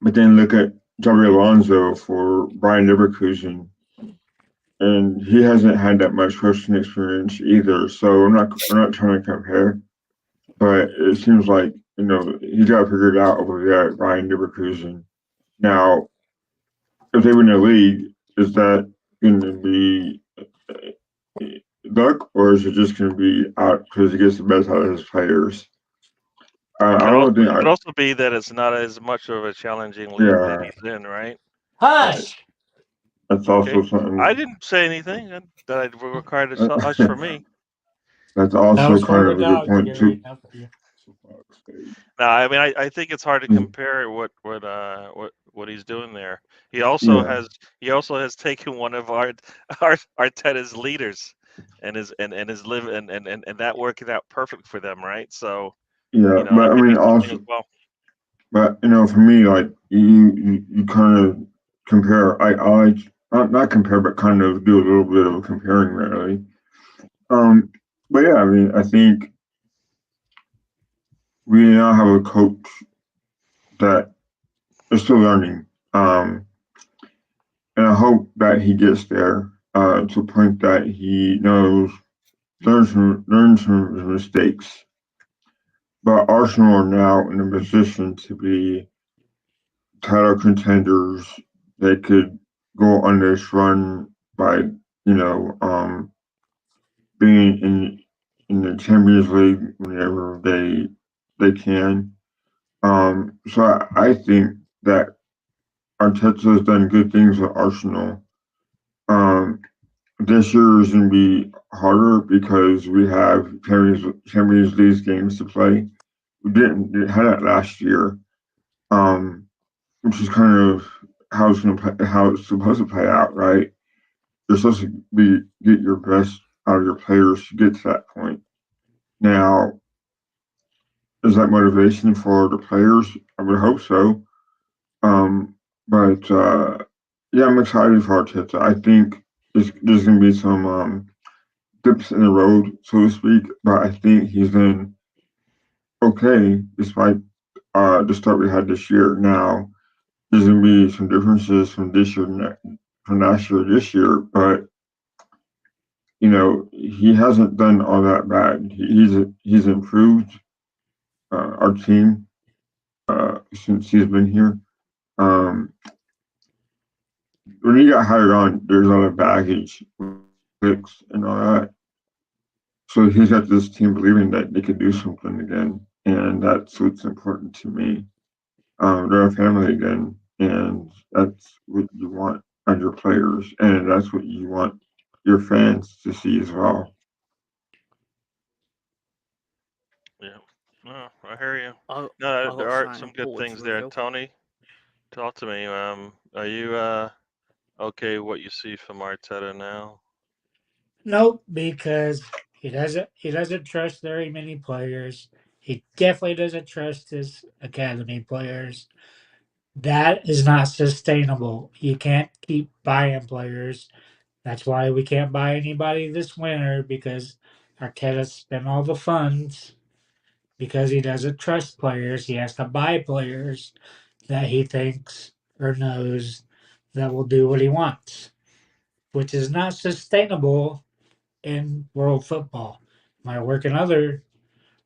But then look at Xabi Alonso for Brian Leverkusen, and he hasn't had that much coaching experience either. So I'm not trying to compare, but it seems like he got figured out over there at Brian Leverkusen. Now, if they win the league, is that going to be luck, or is it just going to be out because he gets the best out of his players? I don't think. It could also be that it's not as much of a challenging league that he's in, right? Hush! That's also something. I didn't say anything that I required to hush for me. That's That also was for kind the of a good dogs, point Gary, too. not for you. No, I mean I think it's hard to compare what he's doing there. He also has taken one of our Arteta's leaders and is living and that working out perfect for them, right? So Yeah, that but I could be mean something also, as well. but for me, like you kind of compare. I like not compare, but kind of do a little bit of comparing, really. But yeah, I mean, I think we now have a coach that is still learning, and I hope that he gets there to a point that he learns from his mistakes. But Arsenal are now in a position to be title contenders. They could go on this run by being in the Champions League whenever they can. So I think that Arteta has done good things with Arsenal. Um, this year is going to be harder because we have Champions League games to play. We didn't have that last year, which is kind of how it's supposed to play out, right? You're supposed to get your best out of your players to get to that point. Now, is that motivation for the players? I would hope so. But yeah, I'm excited for Arteta. I think there's going to be some dips in the road, so to speak. But I think he's been okay despite the start we had this year. Now, there's going to be some differences from this year, from last year to this year, but he hasn't done all that bad. He's improved our team since he's been here. When he got hired on, there's a lot of baggage, and all that. So he's got this team believing that they could do something again, and that's what's important to me. They're a family again, and that's what you want on your players, and that's what you want your fans to see as well. Yeah. No, I hear you. I No, got there are something some good important to things there. reveal. Tony, talk to me. Are you okay with what you see from Arteta now? Nope, because he doesn't trust very many players. He definitely doesn't trust his academy players. That is not sustainable. You can't keep buying players. That's why we can't buy anybody this winter because Arteta spent all the funds because he doesn't trust players. He has to buy players that he thinks or knows that will do what he wants, which is not sustainable in world football. Might work in other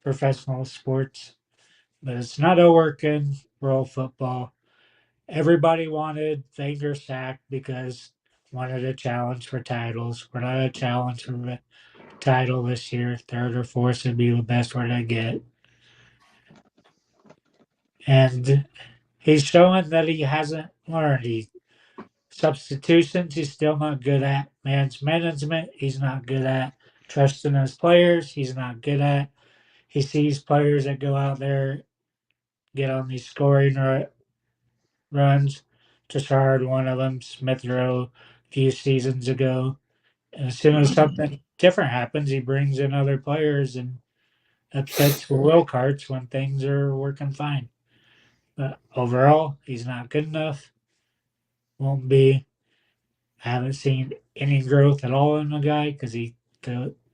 professional sports, but it's not a work in world football. Everybody wanted Wenger sacked because wanted a challenge for titles. We're not a challenge for a title this year. Third or fourth would be the best we're gonna get. And he's showing that he hasn't learned. Substitutions he's still not good at. Man's management he's not good at. Trusting his players he's not good at. He sees players that go out there get on these scoring runs. Trossard, one of them, Smith Rowe, a few seasons ago. And as soon as something different happens, he brings in other players and upsets will carts when things are working fine. But overall, he's not good enough. Won't be. I haven't seen any growth at all in the guy because he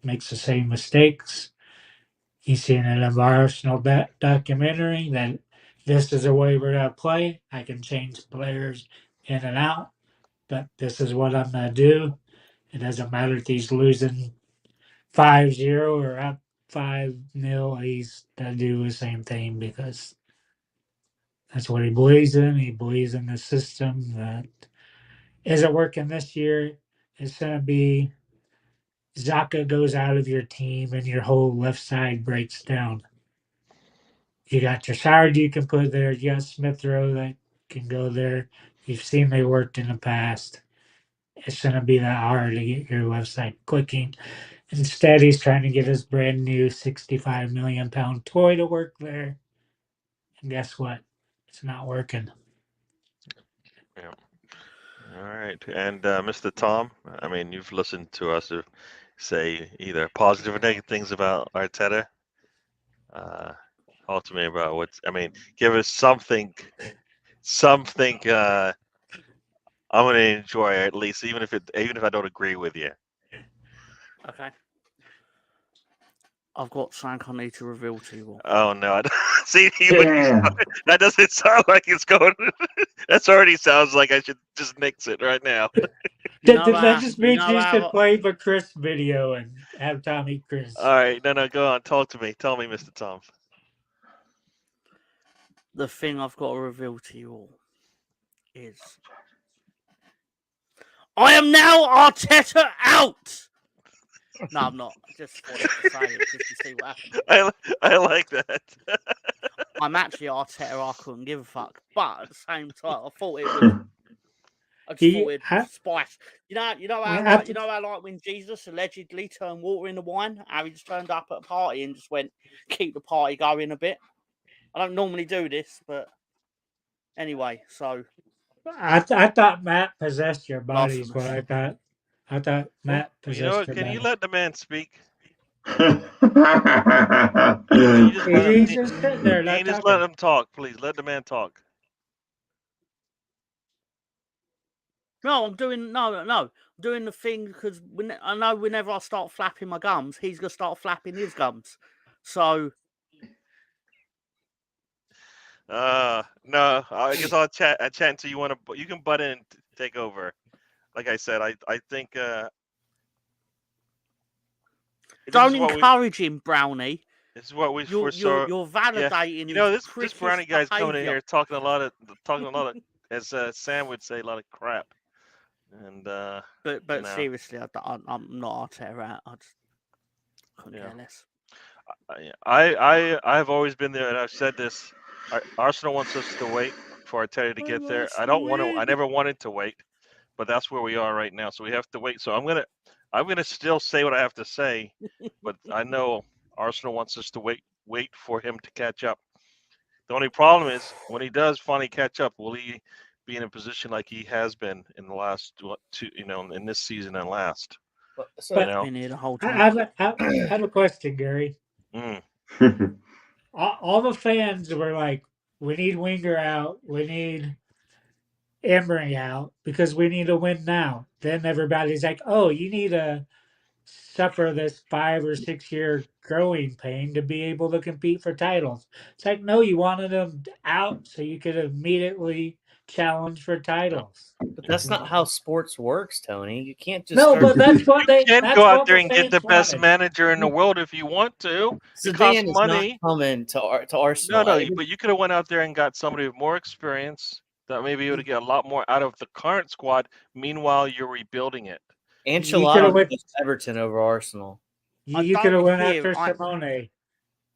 makes the same mistakes. He's seen an Arsenal documentary that this is the way we're going to play. I can change players in and out, but this is what I'm going to do. It doesn't matter if he's losing 5-0 or up 5-0. He's going to do the same thing because that's what he believes in. He believes in the system that isn't working this year. It's going to be Zaka goes out of your team and your whole left side breaks down. You got Trossard you can put there. You got Smith Rowe that can go there. You've seen they worked in the past. It's going to be that hard to get your left side clicking. Instead, he's trying to get his brand new 65 million pound toy to work there. And guess what? It's not working. Yeah. All right. And Mr. Tom, I mean, you've listened to us say either positive or negative things about Arteta. Talk to me about give us something I'm going to enjoy at least, even if I don't agree with you. Okay. I've got something I need to reveal to you all. Oh no! See, Yeah. that doesn't sound like it's going. That already sounds like I should just nix it right now. That just means you should play the Chris video and have Tommy Chris. All right, no, go on. Talk to me. Tell me, Mr. Tom. The thing I've got to reveal to you all is I am now Arteta out. No, I'm not. Just wanted to say it just to see what happens. I like that. I'm actually Arteta. I couldn't give a fuck, but at the same time, I thought it would. I just thought it'd spice. You know how like when Jesus allegedly turned water into wine, how he just turned up at a party and just went keep the party going a bit. I don't normally do this, but anyway, so I thought Matt possessed your body. Is what I thought. I thought Matt possessed you know what? your Can body. you let the man speak? He's just sitting there. Can you just let him talk, please? Let the man talk. No, I'm doing I'm doing the thing because I know whenever I start flapping my gums, he's gonna start flapping his gums. So no, I guess I'll chat until you can butt in and take over. Like I said, I think don't encourage him, Brownie. This is what you're validating. Yeah. You know, this Brownie guy's coming in here talking a lot of, as Sam would say, a lot of crap. And but seriously, I'm not Arteta out. I just couldn't care less. I've always been there, and I've said this. Arsenal wants us to wait for Arteta to get there. I don't want to. I never wanted to wait, but that's where we are right now. So we have to wait. So I'm gonna still say what I have to say, but I know Arsenal wants us to wait for him to catch up. The only problem is when he does finally catch up, will he be in a position like he has been in the last in this season and last? Been here the whole time. I have a question, Gary. All the fans were like, "We need Wenger out. We need Emery out because we need to win now." Then everybody's like, "Oh, you need to suffer this 5 or 6 year growing pain to be able to compete for titles." It's like, no, you wanted them out so you could immediately challenge for titles. But that's not how sports works, Tony. You can't just but that's what you can go out there and get the best manager in the world if you want to. It costs money. Not coming to Arsenal. No, but you could have went out there and got somebody with more experience that may be able to get a lot more out of the current squad. Meanwhile, you're rebuilding it. Ancelotti was Everton over Arsenal. You could have went after Simone.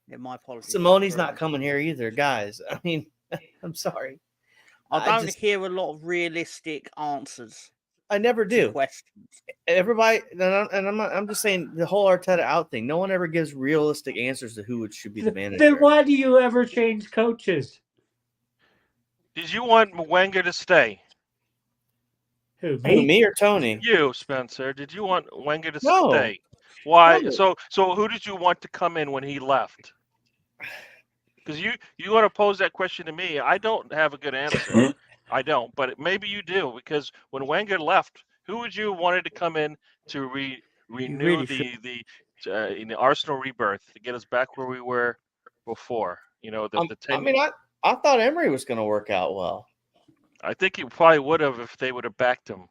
Yeah, my apologies. Simone's not coming here either, guys. I mean, I'm sorry. I don't hear a lot of realistic answers. I never do. Questions. Everybody, and I'm just saying the whole Arteta out thing. No one ever gives realistic answers to who should be the manager. Then why do you ever change coaches? Did you want Wenger to stay? Who, me or Tony? You, Spencer. Did you want Wenger to stay? Why? No. So who did you want to come in when he left? Because you want to pose that question to me. I don't have a good answer. I don't, but maybe you do, because when Wenger left, who would you wanted to come in to renew the Arsenal rebirth to get us back where we were before? The I mean, I thought Emery was going to work out well. I think he probably would have if they would have backed him.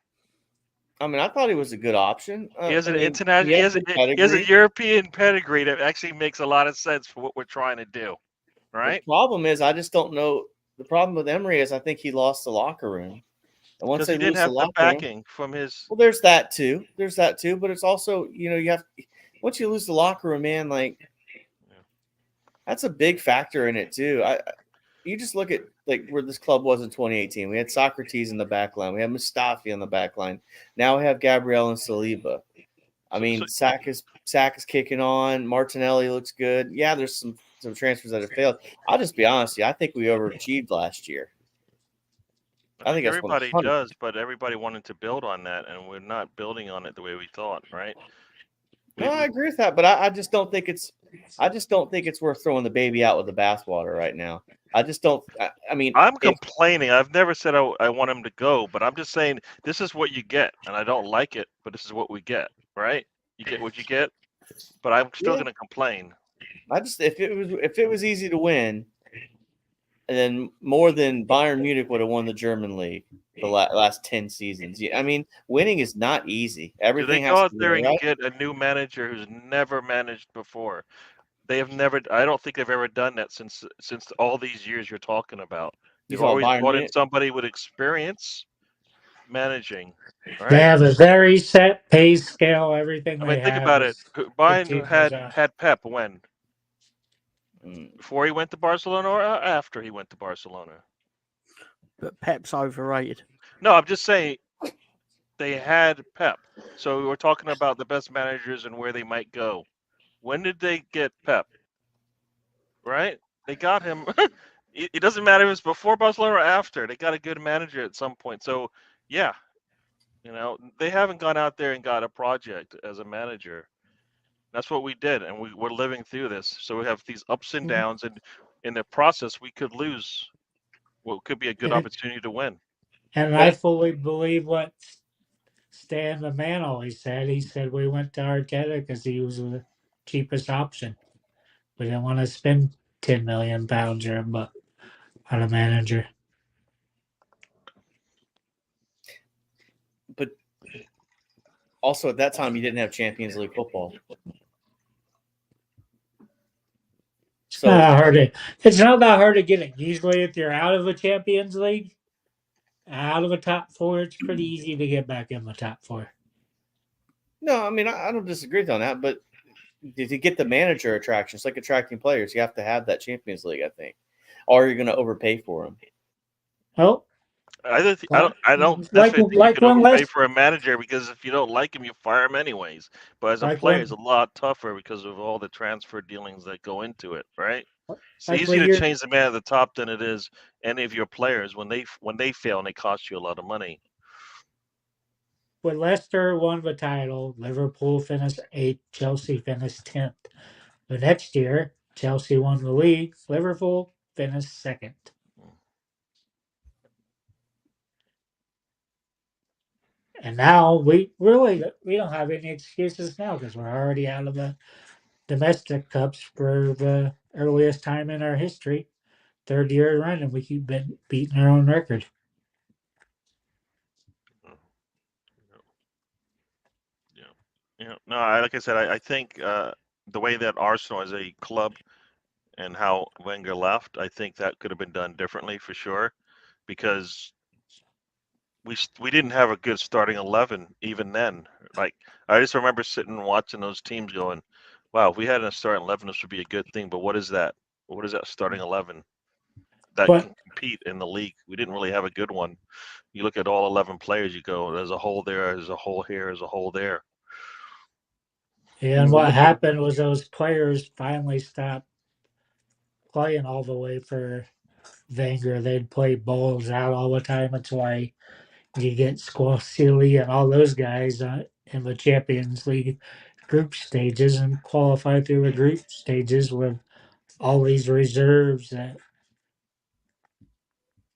I mean, I thought he was a good option. He has an I mean, international. He has a European pedigree that actually makes a lot of sense for what we're trying to do. Right. The problem is, I just don't know. The problem with Emery is, I think he lost the locker room. And once Because they he didn't lose have the the locker backing room, from his. well, there's that too. There's that too. But it's also, you have once you lose the locker room, man, like that's a big factor in it too. You just look at like where this club was in 2018. We had Socrates in the back line. We had Mustafi on the back line. Now we have Gabriel and Saliba. I mean, Sack is kicking on. Martinelli looks good. Yeah, there's some transfers that have failed. I'll just be honest with you. I think we overachieved last year. I think that's everybody does, but everybody wanted to build on that, and we're not building on it the way we thought, right? No, I agree with that, but I just don't think it's. I just don't think it's worth throwing the baby out with the bathwater right now. I just don't. I mean, I'm complaining. I've never said I want him to go, but I'm just saying this is what you get, and I don't like it, but this is what we get, right? You get what you get, but I'm still going to complain. I just if it was easy to win, and then more than Bayern Munich would have won the German league the last 10 seasons. I mean, winning is not easy. Everything Do they has go out to there and right? get a new manager who's never managed before? They have never. I don't think they've ever done that since all these years you're talking about. You've always brought in somebody with experience managing. Right? They have a very set pay scale. Everything I mean, they think have about it. is Bayern had Pep when? Before he went to Barcelona or after he went to Barcelona? But Pep's overrated. No, I'm just saying they had Pep. So we're talking about the best managers and where they might go. When did they get Pep? Right? They got him. It doesn't matter if it's before Barcelona or after. They got a good manager at some point. So, yeah, they haven't gone out there and got a project as a manager. That's what we did, and we're living through this. So we have these ups and downs, and in the process, we could lose what could be a good opportunity to win. And I fully believe what Stan the man always said. He said we went to Arteta because he was the cheapest option. We didn't want to spend £10 million on a manager. But also at that time, you didn't have Champions League football. So it's not that hard to get it. Usually, if you're out of a Champions League, out of a top four, it's pretty easy to get back in the top four. No, I mean, I don't disagree on that, but to get the manager attraction, it's like attracting players. You have to have that Champions League, I think, or you're going to overpay for them. Oh, I don't definitely think you can overpay for a manager because if you don't like him, you fire him anyways. But as a player, it's a lot tougher because of all the transfer dealings that go into it, right? It's easier to change the man at the top than it is any of your players when they fail and they cost you a lot of money. When Leicester won the title, Liverpool finished 8th, Chelsea finished 10th. The next year, Chelsea won the league, Liverpool finished 2nd. And now we don't have any excuses now because we're already out of the domestic cups for the earliest time in our history. 3rd year running, we keep beating our own record. Yeah. No, like I said, I think the way that Arsenal as a club and how Wenger left, I think that could have been done differently for sure, because we didn't have a good starting 11 even then. Like I just remember sitting and watching those teams going, "Wow, if we had a starting 11, this would be a good thing." But what is that? What is that starting 11 that can compete in the league? We didn't really have a good one. You look at all 11 players, you go, "There's a hole there. There's a hole here. There's a hole there." Yeah, and what happened was those players finally stopped playing all the way for Wenger. They'd play balls out all the time. That's why you get Squasili and all those guys in the Champions League group stages and qualify through the group stages with all these reserves that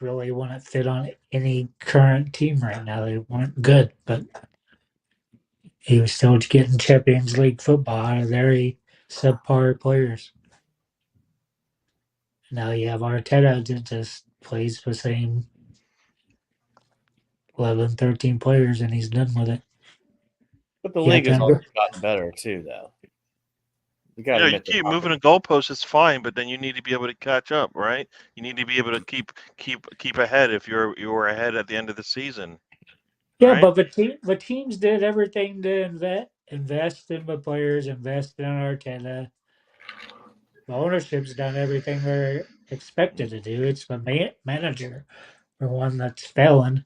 really wouldn't fit on any current team right now. They weren't good, but he was still getting Champions League football out of very subpar players. Now you have Arteta that just plays the same 11, 13 players, and he's done with it. But the Yeah, league has Denver. also gotten better too, though. You got to Yeah, you admit the keep moving the goalposts, it's fine, but then you need to be able to catch up, right? You need to be able to keep ahead if you were ahead at the end of the season. Yeah, Right? but the teams did everything to invest in the players, invest in Arteta. The ownership's done everything they're expected to do. It's the manager, the one that's failing,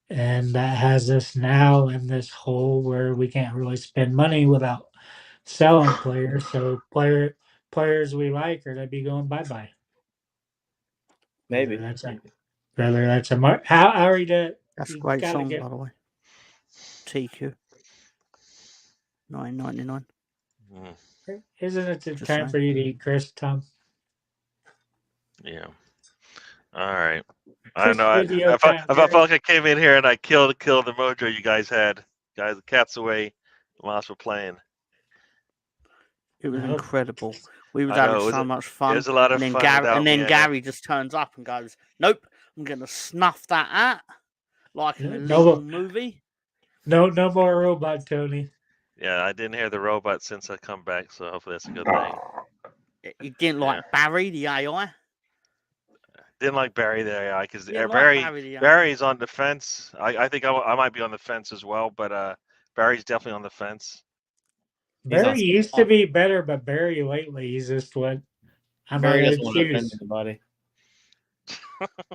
and that has us now in this hole where we can't really spend money without selling players. So players we like are gonna be going bye bye. Maybe. Whether that's a mark. How are you to? That's a You great gotta song, get. by the way. TQ. 9.99. Isn't it the Just time saying. for you to eat, Chris? Tom. Yeah. All right. I don't Chris know. video I felt time. like I came in here and I killed the mojo you guys had. Guys, the cat's away. Whilst we're playing. It was No. incredible. We was I know, having it was so a- much It fun. was a lot of And then fun Gary without me in it. Gary just turns up and goes, "Nope, I'm gonna snuff that out like in a No. little movie." No more robot, Tony. Yeah, I didn't hear the robot since I come back, so hopefully that's a good thing. He didn't like Barry the AI. Didn't like Barry the AI because Didn't like Barry the AI. Barry's on the fence. I think I might be on the fence as well, but Barry's definitely on the fence. Barry used to be better, but Barry lately he's just what I'm not Barry gonna doesn't want to offend choose. anybody.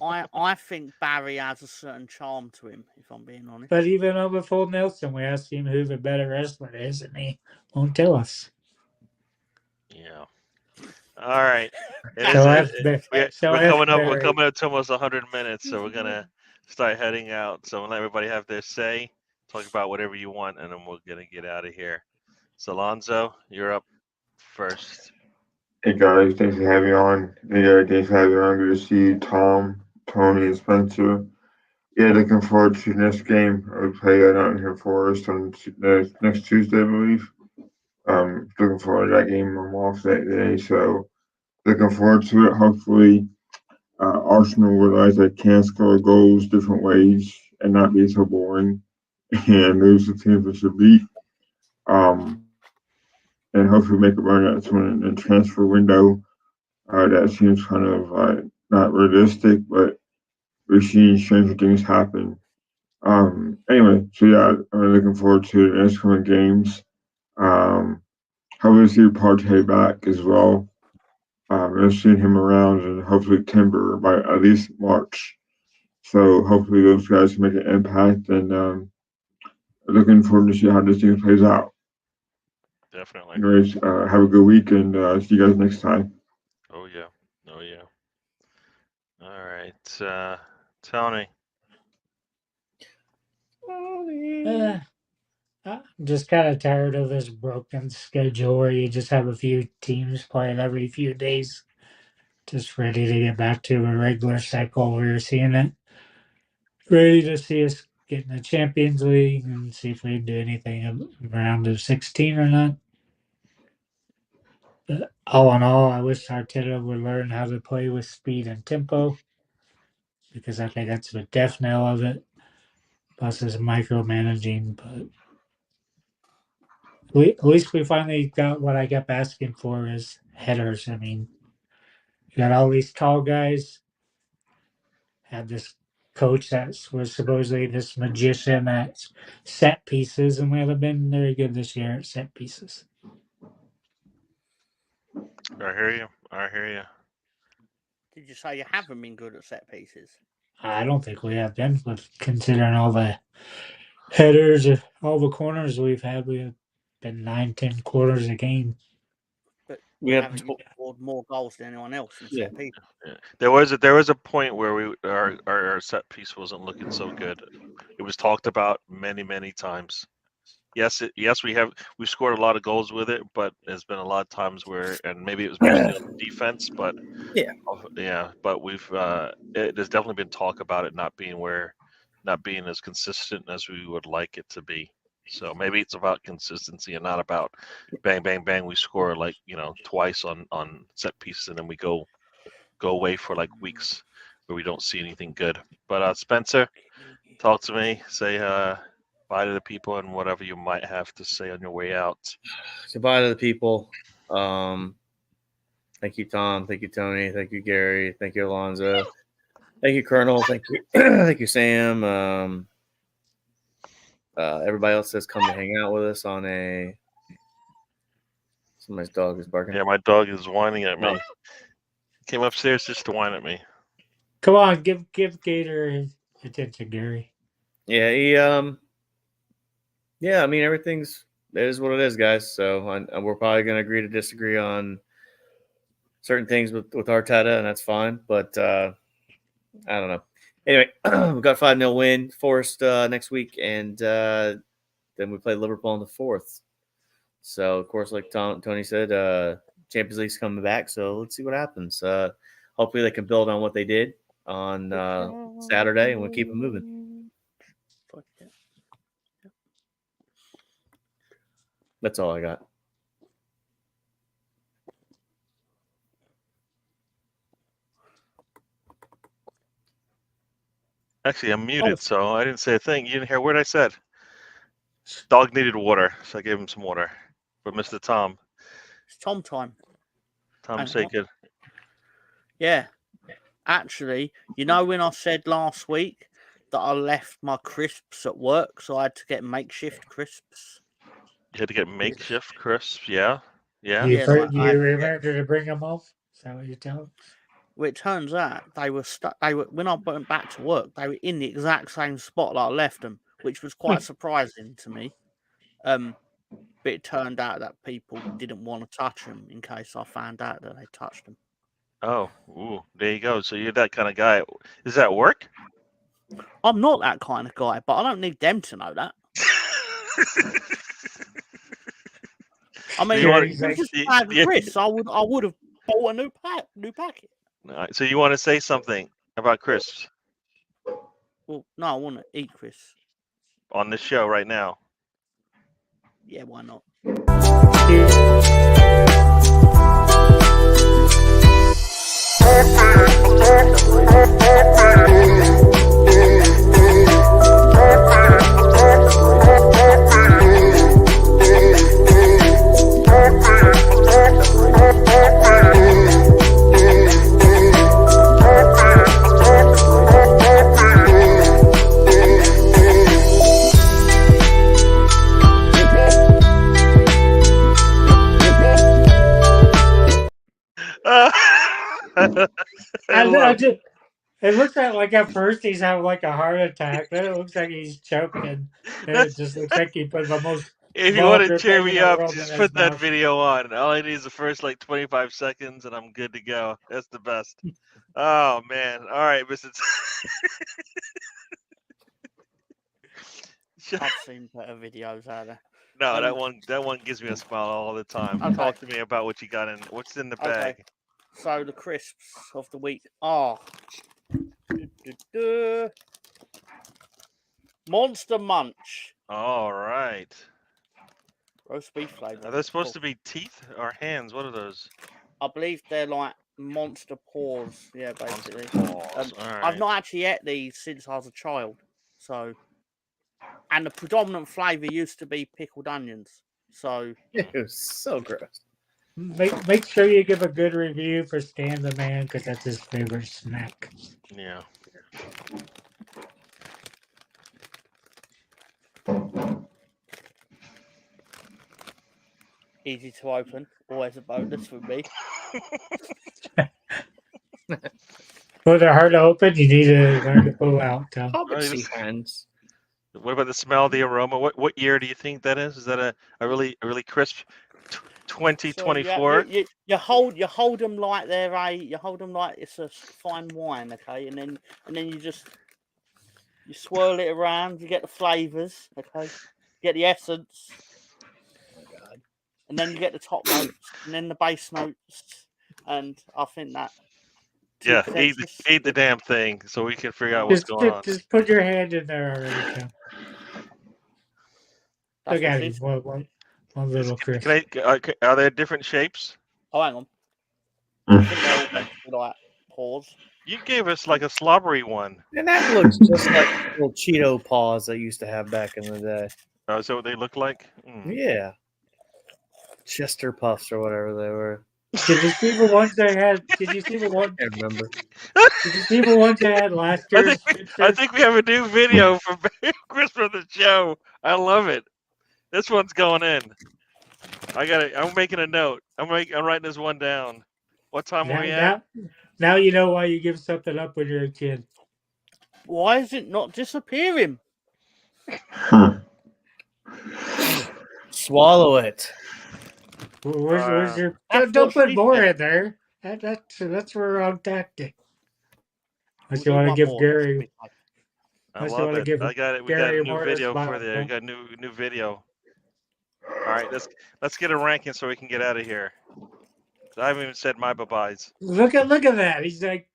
I think Barry has a certain charm to him, if I'm being honest. But even over Full Nelson, we asked him who the better wrestler is, and he won't tell us. Yeah. All right. We're coming up to almost 100 minutes, so we're gonna start heading out. So we'll let everybody have their say. Talk about whatever you want, and then we're gonna get out of here. So Alonzo, you're up first. Hey guys, thanks for having me on. Hey, thanks for having me on. Good to see you, Tom, Tony, and Spencer. Yeah, looking forward to the next game. I will play Nottingham Forest on next Tuesday, I believe. Looking forward to that game. I'm off that day, so looking forward to it. Hopefully, Arsenal realize they can score goals different ways and not be so boring and lose the teams that should beat. And hopefully make a run at someone in the transfer window. That seems kind of not realistic, but we're seeing stranger things happen. Anyway, so yeah, I'm looking forward to the next coming games. Hopefully see Partey back as well. I've seen him around and hopefully Timber by at least March. So hopefully those guys can make an impact and looking forward to see how this thing plays out. Definitely. Anyways, have a good week and see you guys next time. Oh yeah. All right, Tony. I'm just kind of tired of this broken schedule where you just have a few teams playing every few days. Just ready to get back to a regular cycle where you're seeing it. Ready to see us get in the Champions League and see if we can do anything around the 16 or not. But all in all, I wish Arteta would learn how to play with speed and tempo because I think that's the death knell of it. Plus, his micromanaging, but at least we finally got what I kept asking for is headers. I mean, you got all these tall guys, had this coach that was supposedly this magician at set pieces, and we haven't been very good this year at set pieces. I hear you. Did you say you haven't been good at set pieces? I don't think we have been, but considering all the headers, all the corners we've had, we have been 9-10 quarters a game. But We you have haven't scored more goals than anyone else in set pieces. Yeah. There was a point where our set piece wasn't looking so good. It was talked about many times. Yes, we've scored a lot of goals with it, but there's been a lot of times where, and maybe it was mostly on defense, but but there's definitely been talk about it not being as consistent as we would like it to be. So maybe it's about consistency and not about bang, bang, bang. We score like twice on set pieces and then we go away for like weeks where we don't see anything good. But Spencer, talk to me. Say bye to the people and whatever you might have to say on your way out. Goodbye to the people. Thank you, Tom. Thank you, Tony. Thank you, Gary. Thank you, Alonzo. Thank you, Colonel. Thank you, thank you, Sam. Everybody else has come to hang out with us on a. Somebody's dog is barking. Yeah, my dog is whining at me. Oh. Came upstairs just to whine at me. Come on, give Gator his attention, Gary. Yeah, yeah. I mean, it is what it is, guys. So we're probably going to agree to disagree on certain things with Arteta, and that's fine. But I don't know. Anyway, we've got 5-0 win. Forest next week, and then we play Liverpool on the 4th. So, of course, like Tony said, Champions League's coming back. So let's see what happens. Hopefully they can build on what they did on Saturday, and we'll keep it moving. That's all I got. Actually, I'm muted, so I didn't say a thing. You didn't hear what I said. Dog needed water, so I gave him some water. For Mr. Tom. It's Tom time. Tom, say good. Yeah. Actually, when I said last week that I left my crisps at work, so I had to get makeshift crisps. You had to get makeshift crisps, yeah? Yeah. You, Yeah, you remember to bring them off? Is that what you're telling? Well, it turns out they were stuck. When I went back to work, they were in the exact same spot that I left them, which was quite surprising to me. But it turned out that people didn't want to touch them in case I found out that they touched them. Oh, there you go. So you're that kind of guy. Does that work? I'm not that kind of guy, but I don't need them to know that. I mean, just Chris, I would have bought a new packet. All right, so you want to say something about crisps? Well, no, I want to eat crisps on this show right now. Yeah, why not? It looks like at first he's having like a heart attack. Then it looks like he's choking. And it just looks like he put the most. If you want to cheer me up, just put that video on. All I need is the first 25 seconds, and I'm good to go. That's the best. Oh man! All right, Mr. I've seen better videos out there. No, that one gives me a smile all the time. Okay. Talk to me about what you got in. What's in the bag? Okay. So the crisps of the week are Monster Munch. All right. Roast beef flavor. Are they supposed to be teeth or hands? What are those? I believe they're like monster paws. Yeah, basically. Paws. Right. I've not actually ate these since I was a child. So, and the predominant flavor used to be pickled onions. So it was so gross. Make sure you give a good review for Stan the Man because that's his favorite snack. Yeah. Easy to open. Always a bonus for me. Well, they're hard to open. You need to learn to pull out. Hands. What about the smell, the aroma? What year do you think that is? Is that a really crisp 2024? So you hold them like they're you hold them like it's a fine wine, okay, and then you swirl it around. You get the flavors, okay, you get the essence. And then you get the top notes, and then the base notes, and I think that. Yeah, eat the damn thing so we can figure out what's going on. Just put your hand in there already, Tim. That's Look what at she him. said. One little Chris. Are there different shapes? Oh, hang on. I think they're all meant to be like paws. You gave us like a slobbery one. And that looks just like little Cheeto paws I used to have back in the day. Oh, is that what they look like? Yeah. Chester Puffs or whatever they were. Did you see the ones they had? Did you see the one? I can't remember. Did you see the ones they had last year? I think we have a new video for Chris for the show. I love it. This one's going in. I got it. I'm making a note. I'm writing this one down. What time are we at? Now you know why you give something up when you're a kid. Why is it not disappearing? Swallow it. Where's your? That's Don't what put she more said. in there. That's the wrong tactic. Unless We'll you do want to one give more. Gary. I Unless you love wanna it. give I got it. We Gary got a new more video smile, for there. We huh? got new video. All right, let's get a ranking so we can get out of here. I haven't even said my bye-byes. Look at that. He's like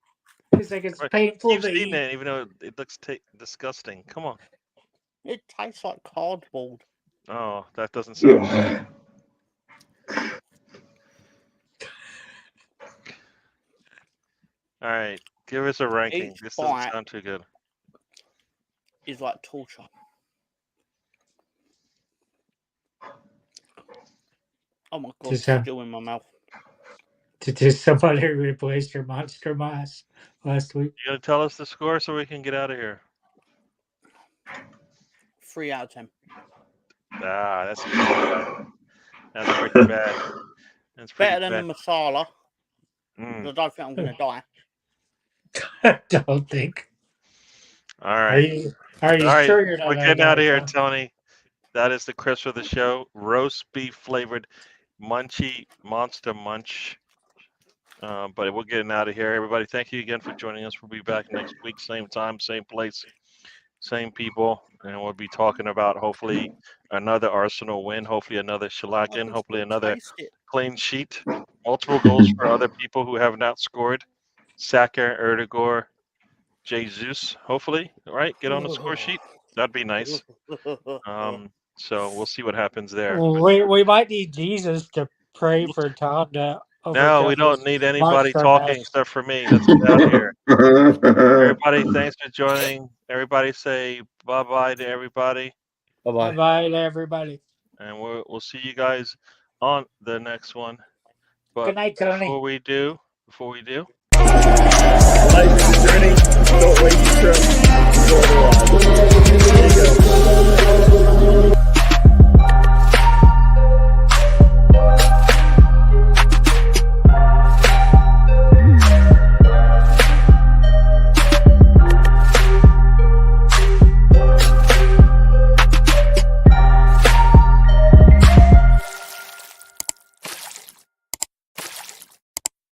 it's painful Keep to eating eat. it, even though it looks disgusting. Come on. It tastes like cardboard. Oh, that doesn't sound good. All right, give us a ranking. Each This doesn't bite sound too good. is like torture. Oh my god, Just it's still in my mouth. Did somebody replace your Monster Mass last week? You gonna tell us the score so we can get out of here? 3 out of 10. Ah, that's pretty bad. That's pretty Better than the masala. Mm. I don't think I'm gonna die. Don't think. All right. Are you All right, sure you're not? we're getting out of here, huh? Tony. That is the Chris for the show. Roast beef flavored Munchie Monster Munch. But we're getting out of here. Everybody, thank you again for joining us. We'll be back next week, same time, same place, same people. And we'll be talking about hopefully another Arsenal win, hopefully another shellacking, hopefully another clean sheet. Multiple goals for other people who have not scored. Saka, Erdegaard, Jesus, hopefully. All right, get on the score sheet. That'd be nice. So we'll see what happens there. We might need Jesus to pray for Tom to overcome. No, we don't need anybody Monster talking Mass. except for me. Let's get out of here. Everybody, thanks for joining. Everybody say bye-bye to everybody. Bye-bye. Bye to everybody. And we'll see you guys on the next one. But Good night, Tony. before we do, Life is a journey. Don't waste your trip. Enjoy the ride. There you go.